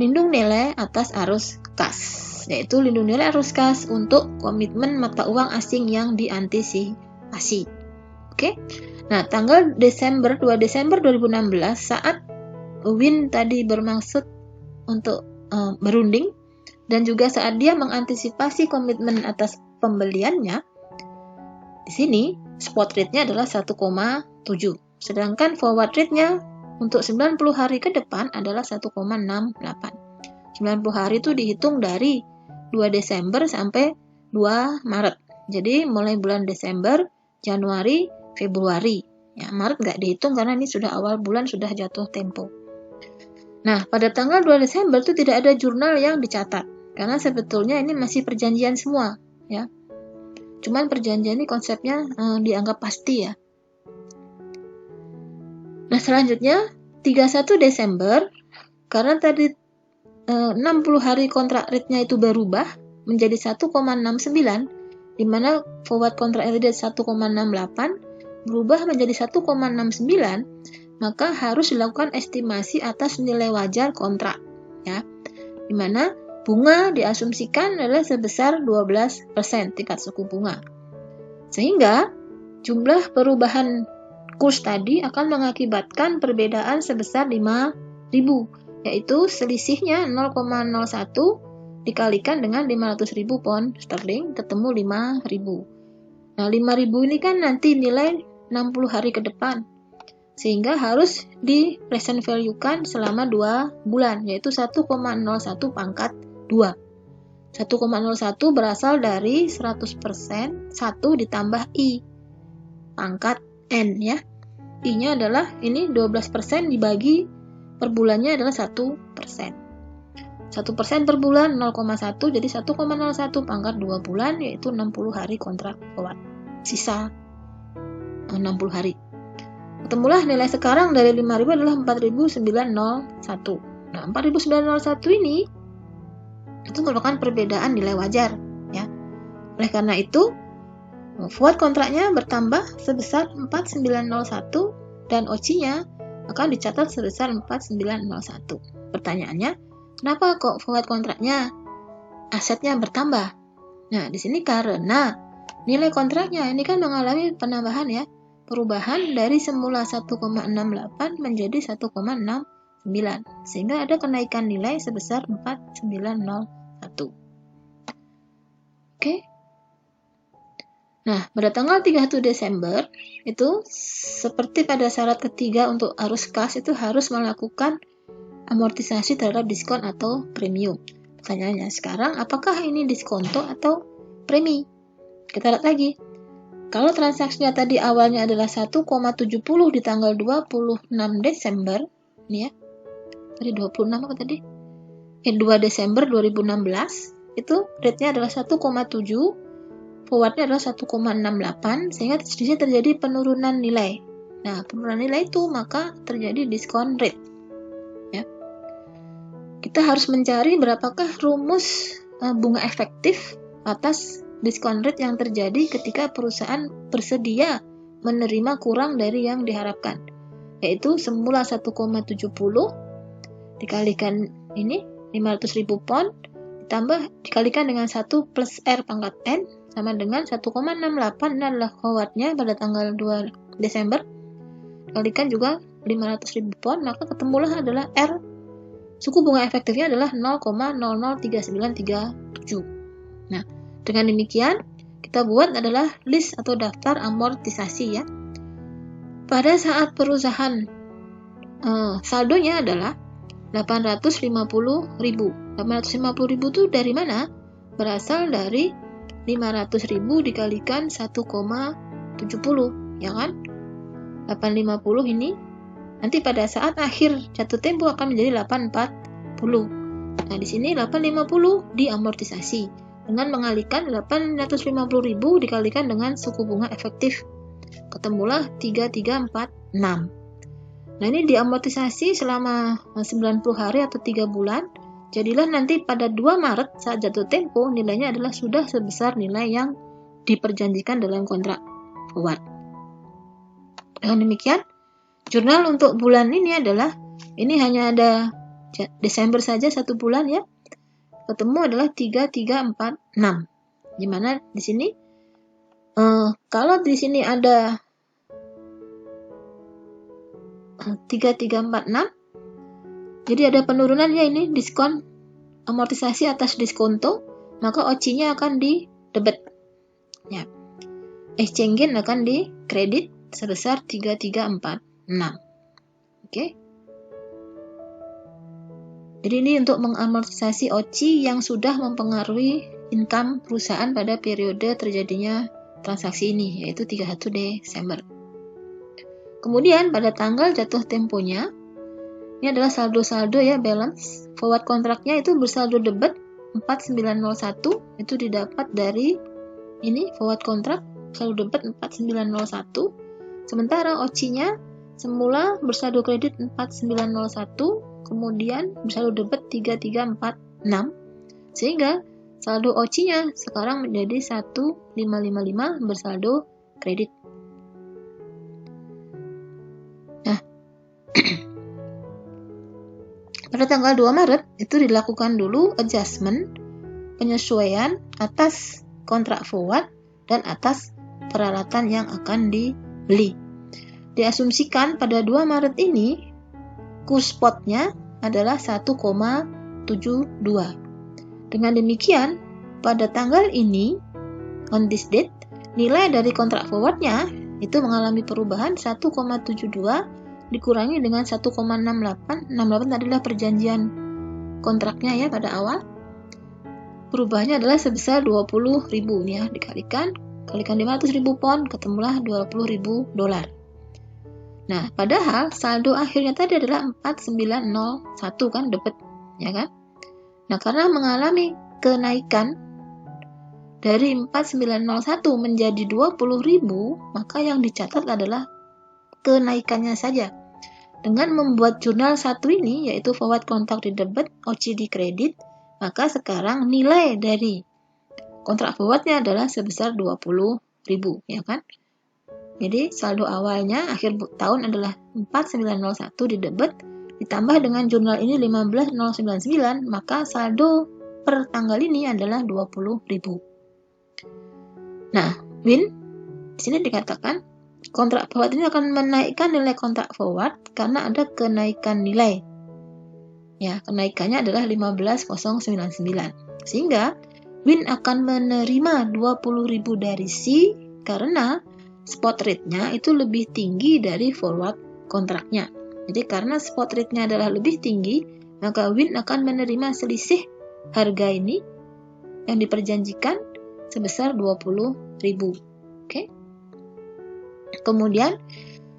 lindung nilai atas arus kas, yaitu lindung nilai arus kas untuk komitmen mata uang asing yang diantisipasi. Oke. Nah, tanggal 2 Desember 2016 saat Win tadi bermaksud untuk berunding dan juga saat dia mengantisipasi komitmen atas pembeliannya, di sini spot rate-nya adalah 1,7, sedangkan forward rate-nya untuk 90 hari ke depan adalah 1,68. 90 hari itu dihitung dari 2 Desember sampai 2 Maret. Jadi mulai bulan Desember, Januari, Februari. Ya, Maret nggak dihitung karena ini sudah awal bulan, sudah jatuh tempo. Nah, pada tanggal 2 Desember itu tidak ada jurnal yang dicatat. Karena sebetulnya ini masih perjanjian semua, ya. Cuman perjanjian ini konsepnya dianggap pasti ya. Nah, selanjutnya 31 Desember, karena tadi 60 hari kontrak rate-nya itu berubah menjadi 1,69, di mana forward kontrak rate 1,68 berubah menjadi 1,69, maka harus dilakukan estimasi atas nilai wajar kontrak, ya, di mana bunga diasumsikan adalah sebesar 12% tingkat suku bunga. Sehingga jumlah perubahan kurs tadi akan mengakibatkan perbedaan sebesar 5.000, yaitu selisihnya 0,01 dikalikan dengan 500.000 pound sterling ketemu 5.000. Nah, 5.000 ini kan nanti nilai 60 hari ke depan, sehingga harus di present value-kan selama 2 bulan, yaitu 1,01 pangkat 2. 1,01 berasal dari 100% 1 ditambah I pangkat N, ya. I-nya adalah ini 12% dibagi per bulannya adalah 1%. 1% per bulan 0,1, jadi 1,01 pangkat 2 bulan, yaitu 60 hari kontrak forward. Sisa 60 hari. Ketemulah nilai sekarang dari 5.000 adalah 4.901. Nah, 4.901 ini itu merupakan perbedaan nilai wajar, ya. Oleh karena itu, forward kontraknya bertambah sebesar 4.901 dan OC-nya akan dicatat sebesar 4.901. Pertanyaannya, kenapa kok forward kontraknya asetnya bertambah? Nah, di sini karena nilai kontraknya ini kan mengalami penambahan, ya. Perubahan dari semula 1,68 menjadi 1,69, sehingga ada kenaikan nilai sebesar 4.901. Oke. Nah, pada tanggal 31 Desember itu seperti pada syarat ketiga untuk arus kas itu harus melakukan amortisasi terhadap diskon atau premium. Pertanyaannya sekarang, apakah ini diskonto atau premi? Kita lihat lagi. Kalau transaksinya tadi awalnya adalah 1,70 di tanggal 26 Desember, ini ya. Tadi 26 apa tadi? 2 Desember 2016, itu rate-nya adalah 1,7, forward-nya adalah 1,68, sehingga di sini terjadi penurunan nilai. Nah, penurunan nilai itu maka terjadi diskon rate. Ya. Kita harus mencari berapakah rumus bunga efektif atas diskon rate yang terjadi ketika perusahaan bersedia menerima kurang dari yang diharapkan, yaitu semula 1,70 dikalikan ini 500.000 pound ditambah dikalikan dengan 1 plus R pangkat N sama dengan 1,68. Ini adalah forward-nya pada tanggal 2 Desember, dikalikan juga 500.000 pound, maka ketemulah adalah R. Suku bunga efektifnya adalah 0,003937. Nah, dengan demikian kita buat adalah list atau daftar amortisasi ya. Pada saat perusahaan saldonya adalah 850.000. 850.000 itu dari mana? Berasal dari 500.000 dikalikan 1,70, ya kan? 850 ini nanti pada saat akhir jatuh tempo akan menjadi 840. Nah, di sini 850 diamortisasi dengan mengalihkan 850.000 dikalikan dengan suku bunga efektif. Ketemulah 3346. Nah, ini diamortisasi selama 90 hari atau 3 bulan. Jadilah nanti pada 2 Maret saat jatuh tempo nilainya adalah sudah sebesar nilai yang diperjanjikan dalam kontrak forward. Dengan demikian, jurnal untuk bulan ini adalah, ini hanya ada Desember saja 1 bulan ya. Ketemu adalah 3346. Dimana di sini kalau di sini ada 3346, jadi ada penurunan ya, ini diskon amortisasi atas diskonto, maka OC-nya akan di debit ya. Exchange gain akan di kredit sebesar 3346. Oke. Jadi ini untuk mengamortisasi OC yang sudah mempengaruhi income perusahaan pada periode terjadinya transaksi ini, yaitu 31 Desember. Kemudian pada tanggal jatuh temponya, ini adalah saldo-saldo ya, balance. Forward kontraknya itu bersaldo debit 4901, itu didapat dari ini forward kontrak, saldo debit 4901. Sementara OC-nya semula bersaldo kredit 4901, kemudian bersaldo debit 3346, sehingga saldo OC-nya sekarang menjadi 1555 bersaldo kredit. Nah, pada tanggal 2 Maret itu dilakukan dulu adjustment, penyesuaian atas kontrak forward dan atas peralatan yang akan dibeli. Diasumsikan pada 2 Maret ini kurs spotnya adalah 1,72. Dengan demikian, pada tanggal ini, on this date, nilai dari kontrak forwardnya itu mengalami perubahan 1,72 dikurangi dengan 1,68. 68 adalah perjanjian kontraknya ya pada awal. Perubahannya adalah sebesar 20.000 nih ya, kalikan 500.000 pound, ketemulah 20.000 dolar. Nah, padahal saldo akhirnya tadi adalah 4901 kan, debit, ya kan? Nah, karena mengalami kenaikan dari 4901 menjadi 20.000, maka yang dicatat adalah kenaikannya saja. Dengan membuat jurnal satu ini, yaitu forward contract di debit, OC di kredit, maka sekarang nilai dari kontrak forwardnya adalah sebesar 20.000, ya kan? Jadi saldo awalnya akhir tahun adalah 4901 di debit, ditambah dengan jurnal ini 15099, maka saldo per tanggal ini adalah 20.000. Nah, Win, di sini dikatakan kontrak forward ini akan menaikkan nilai kontrak forward karena ada kenaikan nilai. Ya, kenaikannya adalah 15.099. Sehingga Win akan menerima 20.000 dari C karena spot rate-nya itu lebih tinggi dari forward kontraknya. Jadi karena spot rate-nya adalah lebih tinggi, maka Win akan menerima selisih harga ini yang diperjanjikan sebesar 20.000. Oke. Kemudian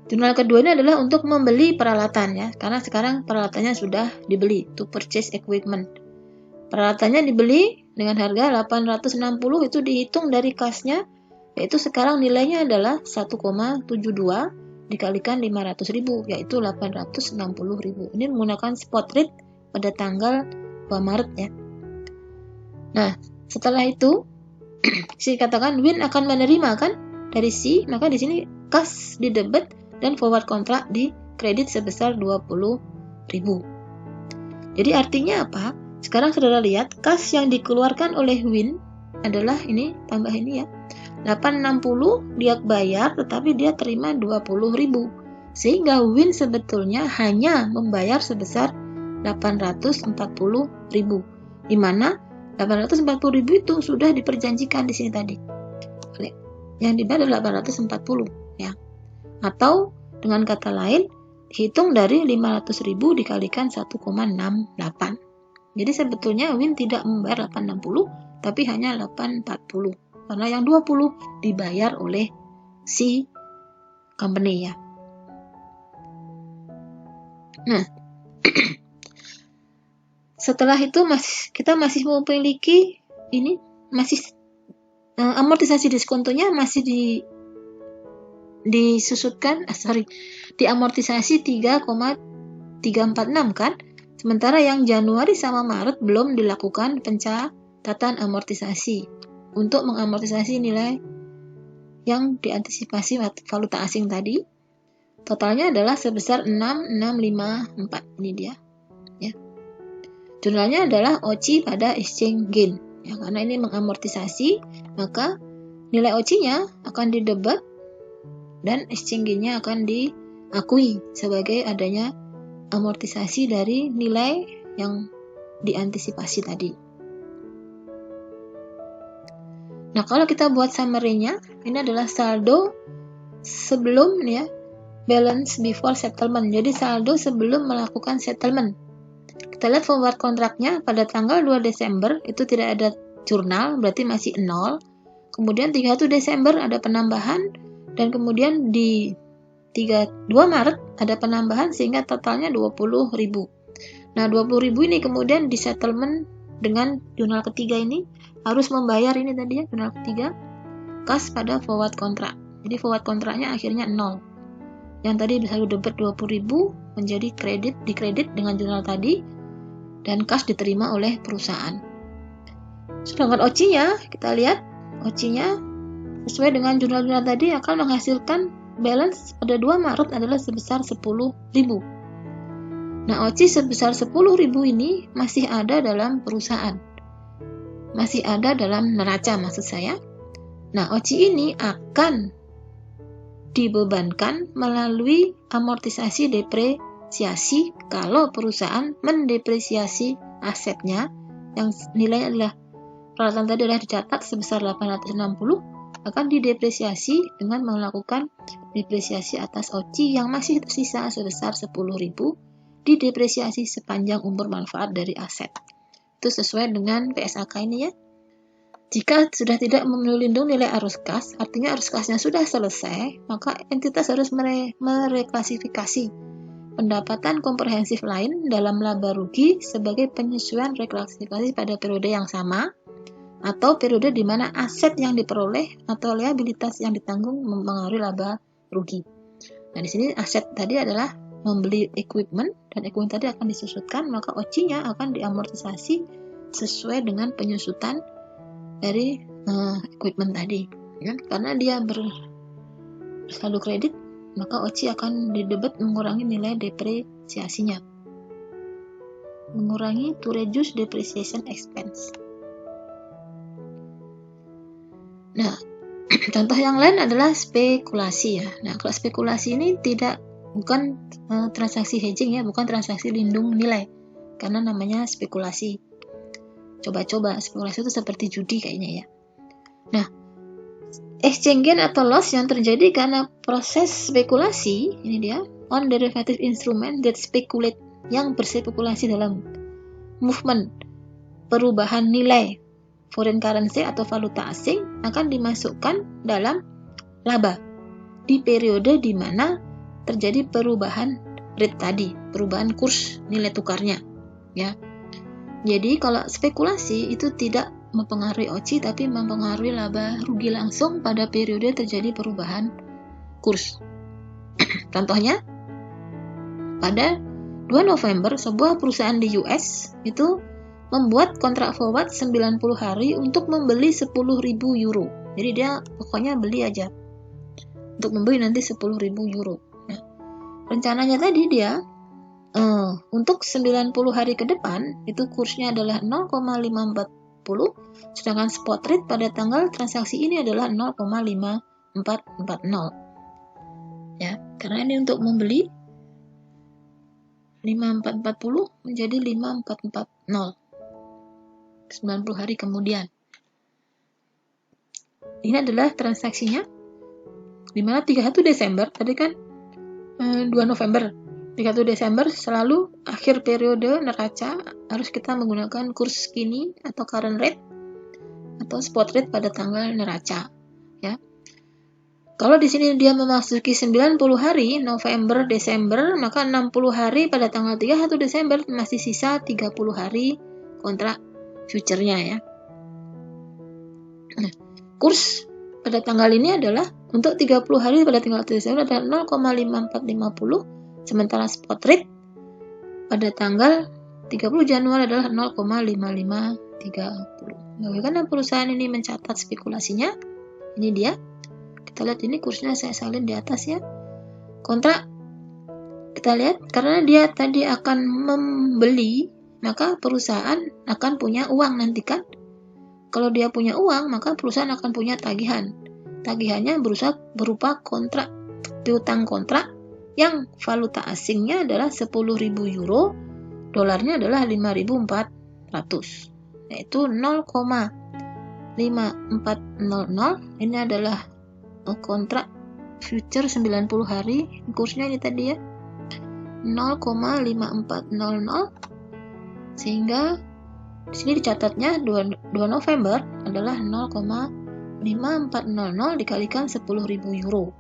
jurnal kedua ini adalah untuk membeli peralatan ya, karena sekarang peralatannya sudah dibeli, to purchase equipment. Peralatannya dibeli dengan harga 860, itu dihitung dari kasnya, yaitu sekarang nilainya adalah 1,72 dikalikan 500.000, yaitu 860.000. Ini menggunakan spot rate pada tanggal 2 Maret ya. Nah, setelah itu si katakan Win akan menerima kan dari si, maka di sini kas di debit dan forward kontrak di kredit sebesar 20.000. Jadi artinya apa? Sekarang saudara lihat kas yang dikeluarkan oleh Win adalah ini, tambah ini ya, 860 dia bayar tetapi dia terima 20.000, sehingga Win sebetulnya hanya membayar sebesar 840.000, di mana 840.000 itu sudah diperjanjikan di sini tadi. Yang dibayar 840 ya. Atau dengan kata lain, hitung dari 500.000 dikalikan 1,68. Jadi sebetulnya Win tidak membayar 860, tapi hanya 840. Karena yang 20 dibayar oleh si company ya. Nah, setelah itu kita masih memiliki ini, masih amortisasi diskontonya masih diamortisasi 3,346 kan. Sementara yang Januari sama Maret belum dilakukan pencatatan amortisasi untuk mengamortisasi nilai yang diantisipasi valuta asing tadi. Totalnya adalah sebesar 6654. Ini dia. Ya. Jurnalnya adalah OCI pada exchange gain. Ya, karena ini mengamortisasi, maka nilai OCI-nya akan didebit dan exchange gain-nya akan diakui sebagai adanya amortisasi dari nilai yang diantisipasi tadi. Nah, kalau kita buat summary-nya, ini adalah saldo sebelum ya, balance before settlement. Jadi saldo sebelum melakukan settlement. Kita lihat forward kontraknya pada tanggal 2 Desember itu tidak ada jurnal, berarti masih 0. Kemudian 31 Desember ada penambahan, dan kemudian di 2 Maret ada penambahan sehingga totalnya 20.000. Nah, 20.000 ini kemudian di settlement dengan jurnal ketiga ini harus membayar ini tadi ya, jurnal ketiga kas pada forward kontrak. Jadi forward kontraknya akhirnya 0. Yang tadi bisa debit 20.000 menjadi dikredit dengan jurnal tadi dan kas diterima oleh perusahaan. Sedangkan OCI-nya, kita lihat OCI-nya sesuai dengan jurnal-jurnal tadi akan menghasilkan balance pada 2 Maret adalah sebesar 10.000. Nah, OCI sebesar 10.000 ini masih ada dalam perusahaan. Masih ada dalam neraca maksud saya. Nah, OCI ini akan dibebankan melalui amortisasi depresiasi kalau perusahaan mendepresiasi asetnya yang nilainya adalah peralatan tadi adalah dicatat sebesar 860, akan didepresiasi dengan melakukan depresiasi atas OCI yang masih tersisa sebesar 10.000, didepresiasi sepanjang umur manfaat dari aset. Itu sesuai dengan PSAK ini ya. Jika sudah tidak melindungi nilai arus kas, artinya arus kasnya sudah selesai, maka entitas harus mereklasifikasi pendapatan komprehensif lain dalam laba rugi sebagai penyesuaian reklasifikasi pada periode yang sama atau periode di mana aset yang diperoleh atau liabilitas yang ditanggung mempengaruhi laba rugi. Nah, di sini aset tadi adalah membeli equipment dan equipment tadi akan disusutkan, maka OCI-nya akan diamortisasi sesuai dengan penyusutan dari equipment tadi. Ya, karena dia bersaldo kredit, maka OCI akan didebit mengurangi nilai depresiasinya. Mengurangi to reduce depreciation expense. Nah, contoh yang lain adalah spekulasi ya. Nah, kalau spekulasi ini bukan transaksi hedging ya, bukan transaksi lindung nilai, karena namanya spekulasi. Coba-coba, spekulasi itu seperti judi kayaknya ya. Nah, exchange gain atau loss yang terjadi karena proses spekulasi, ini dia, on derivative instrument that speculate, yang berspekulasi dalam movement perubahan nilai foreign currency atau valuta asing, akan dimasukkan dalam laba di periode di mana terjadi perubahan rate tadi, perubahan kurs nilai tukarnya, ya. Jadi kalau spekulasi itu tidak mempengaruhi OCI tapi mempengaruhi laba rugi langsung pada periode terjadi perubahan kurs. Contohnya, pada 2 November sebuah perusahaan di US itu membuat kontrak forward 90 hari untuk membeli 10.000 euro. Jadi dia pokoknya beli aja untuk membeli nanti 10.000 euro. Nah, rencananya tadi dia untuk 90 hari ke depan itu kursnya adalah 0,540, sedangkan spot rate pada tanggal transaksi ini adalah 0,5440. Ya, karena ini untuk membeli 5440 menjadi 5440 90 hari kemudian. Ini adalah transaksinya di mana 31 Desember tadi kan 2 November. 31 Desember selalu akhir periode neraca harus kita menggunakan kurs kini atau current rate atau spot rate pada tanggal neraca, ya. Kalau di sini dia memasuki 90 hari November Desember, maka 60 hari pada tanggal 31 Desember masih sisa 30 hari kontrak future-nya, ya. Nah, kurs pada tanggal ini adalah untuk 30 hari pada tanggal 1 Desember adalah 0,5450, sementara spot rate pada tanggal 30 Januari adalah 0,5530. Bagaimana perusahaan ini mencatat spekulasinya? Ini dia. Kita lihat ini kursnya saya salin di atas, ya. Kontrak kita lihat karena dia tadi akan membeli, maka perusahaan akan punya uang nanti kan. Kalau dia punya uang, maka perusahaan akan punya tagihan. Tagihannya berupa kontrak, piutang kontrak yang valuta asingnya adalah 10.000 euro, dolarnya adalah 5.400, yaitu 0,5400. Ini adalah kontrak future 90 hari, kursnya ini tadi, ya, 0,5400, sehingga di sini dicatatnya 2 November adalah 0,5400 dikalikan 10.000 euro,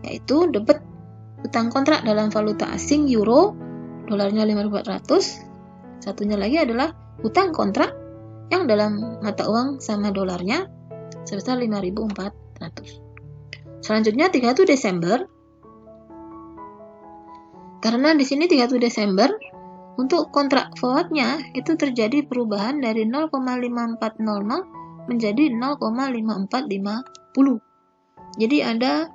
yaitu debit utang kontrak dalam valuta asing euro, dolarnya 5.400. Satunya lagi adalah utang kontrak yang dalam mata uang sama dolarnya sebesar 5.400. Selanjutnya 31 Desember. Karena di sini 31 Desember untuk kontrak forward-nya itu terjadi perubahan dari 0,5400 menjadi 0,5450. Jadi ada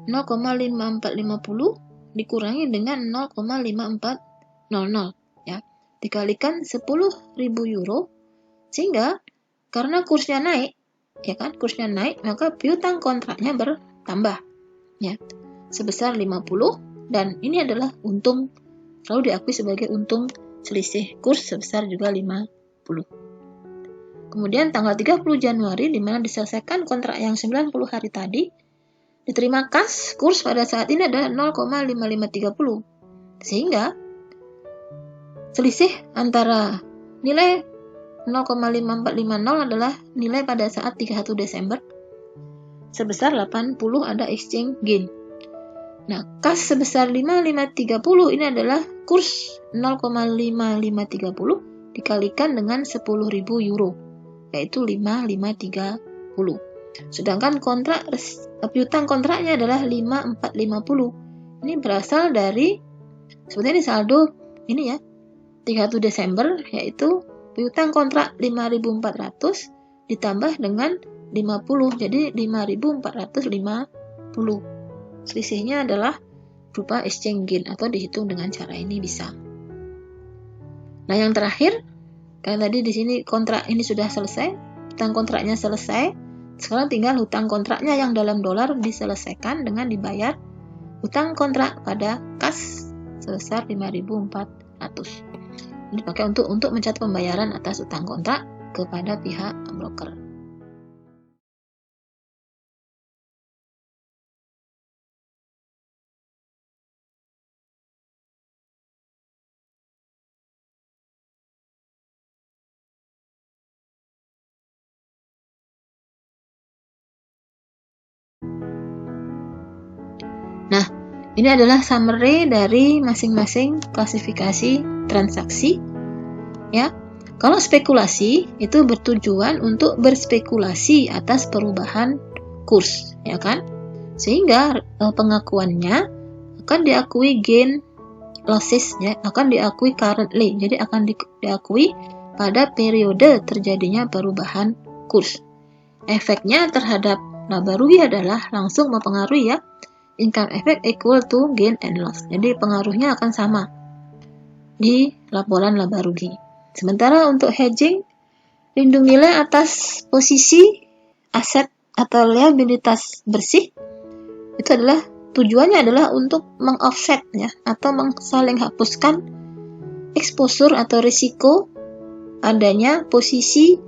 0,5450 dikurangi dengan 0,5400, ya, dikalikan 10.000 euro, sehingga karena kursnya naik, ya kan, kursnya naik, maka piutang kontraknya bertambah, ya, sebesar 50, dan ini adalah untung, selalu diakui sebagai untung selisih kurs sebesar juga 50. Kemudian tanggal 30 Januari di mana diselesaikan kontrak yang 90 hari tadi, diterima kas, kurs pada saat ini adalah 0,5530. Sehingga selisih antara nilai 0,5450 adalah nilai pada saat 31 Desember sebesar 80, ada exchange gain. Nah, kas sebesar 5530 ini adalah kurs 0,5530 dikalikan dengan 10.000 euro, yaitu 5530. Sedangkan kontrak piutang kontraknya adalah 5450. Ini berasal dari sebenarnya saldo ini, ya, 31 Desember, yaitu piutang kontrak 5.400 ditambah dengan 50, jadi 5.450. Selisihnya adalah berupa exchange gain atau dihitung dengan cara ini bisa. Nah, yang terakhir, karena tadi di sini kontrak ini sudah selesai, hutang kontraknya selesai. Sekarang tinggal hutang kontraknya yang dalam dolar diselesaikan dengan dibayar hutang kontrak pada kas sebesar 5.400. Ini dipakai untuk mencatat pembayaran atas hutang kontrak kepada pihak broker. Ini adalah summary dari masing-masing klasifikasi transaksi, ya. Kalau spekulasi itu bertujuan untuk berspekulasi atas perubahan kurs, ya kan? Sehingga pengakuannya akan diakui gain losses, ya, akan diakui currently. Jadi akan diakui pada periode terjadinya perubahan kurs. Efeknya terhadap laba rugi adalah langsung mempengaruhi, ya. Income effect equal to gain and loss. Jadi pengaruhnya akan sama di laporan laba rugi. Sementara untuk hedging, lindung nilai atas posisi aset atau liabilitas bersih itu adalah tujuannya adalah untuk mengoffset, ya, atau saling hapuskan exposure atau risiko adanya posisi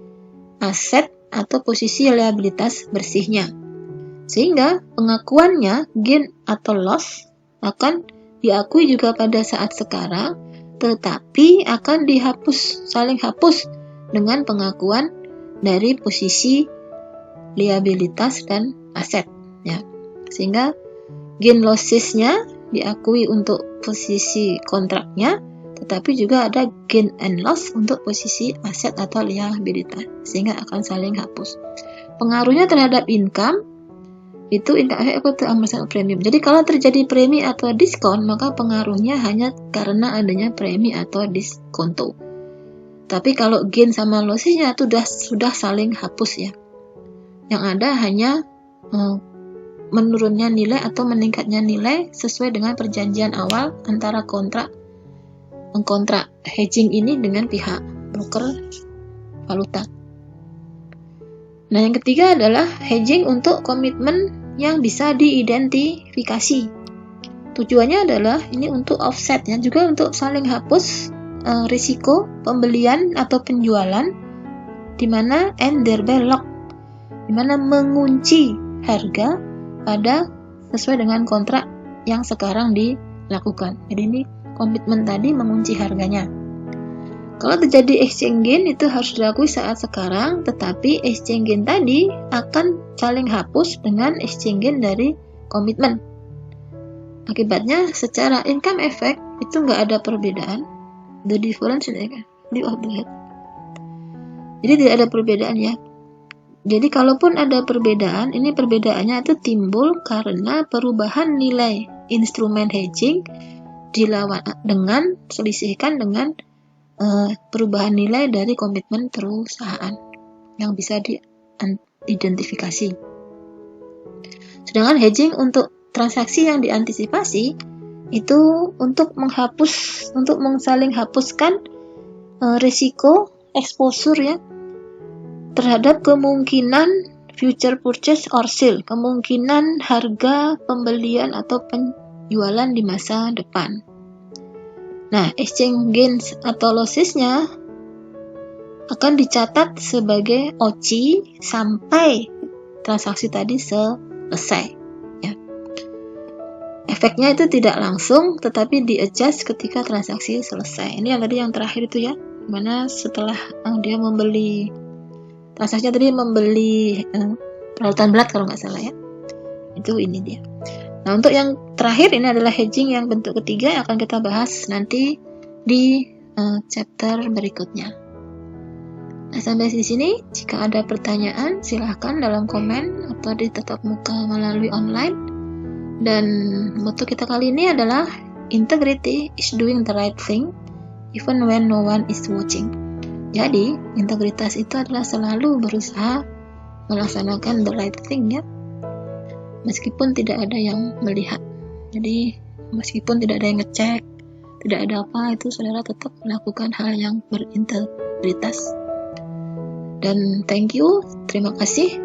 aset atau posisi liabilitas bersihnya. Sehingga pengakuannya gain atau loss akan diakui juga pada saat sekarang, tetapi akan saling hapus dengan pengakuan dari posisi liabilitas dan aset, ya. Sehingga gain losses-nya diakui untuk posisi kontraknya, tetapi juga ada gain and loss untuk posisi aset atau liabilitas, sehingga akan saling hapus. Pengaruhnya terhadap income itu income effect equal to amortization premium. Jadi kalau terjadi premi atau diskon, maka pengaruhnya hanya karena adanya premi atau diskonto. Tapi kalau gain sama lossnya itu sudah saling hapus, ya. Yang ada hanya menurunnya nilai atau meningkatnya nilai sesuai dengan perjanjian awal antara kontrak hedging ini dengan pihak broker valuta. Nah, yang ketiga adalah hedging untuk komitmen yang bisa diidentifikasi. Tujuannya adalah ini untuk offset, ya, juga untuk saling hapus risiko pembelian atau penjualan di mana and thereby lock, di mana mengunci harga pada sesuai dengan kontrak yang sekarang dilakukan. Jadi ini komitmen tadi mengunci harganya. Kalau terjadi exchange gain itu harus diakui saat sekarang, tetapi exchange gain tadi akan saling hapus dengan exchange gain dari komitmen. Akibatnya secara income effect itu nggak ada perbedaan. The difference in the overhead. Jadi tidak ada perbedaan, ya. Jadi kalaupun ada perbedaan, ini perbedaannya itu timbul karena perubahan nilai instrumen hedging selisihkan dengan perubahan nilai dari komitmen perusahaan yang bisa diidentifikasi. Sedangkan hedging untuk transaksi yang diantisipasi itu untuk saling hapuskan risiko exposure, ya, terhadap kemungkinan future purchase or sale, kemungkinan harga pembelian atau penjualan di masa depan. Nah, exchange gains atau losses-nya akan dicatat sebagai OC sampai transaksi tadi selesai, ya. Efeknya itu tidak langsung, tetapi di-adjust ketika transaksi selesai. Ini yang tadi yang terakhir itu, ya, dimana setelah dia membeli transaksinya tadi membeli peralatan berat kalau nggak salah, ya. Itu ini dia. Nah, untuk yang terakhir ini adalah hedging yang bentuk ketiga yang akan kita bahas nanti di chapter berikutnya. Nah, sampai di sini. Jika ada pertanyaan, silahkan dalam komen atau di tatap muka melalui online. Dan motto kita kali ini adalah integrity is doing the right thing even when no one is watching. Jadi, integritas itu adalah selalu berusaha melaksanakan the right thing, ya, meskipun tidak ada yang melihat. Jadi, meskipun tidak ada yang ngecek, tidak ada apa, itu saudara tetap melakukan hal yang berintegritas. Dan thank you, terima kasih.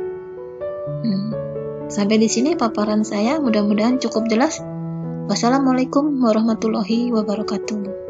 Sampai di sini paparan saya, mudah-mudahan cukup jelas. Wassalamualaikum warahmatullahi wabarakatuh.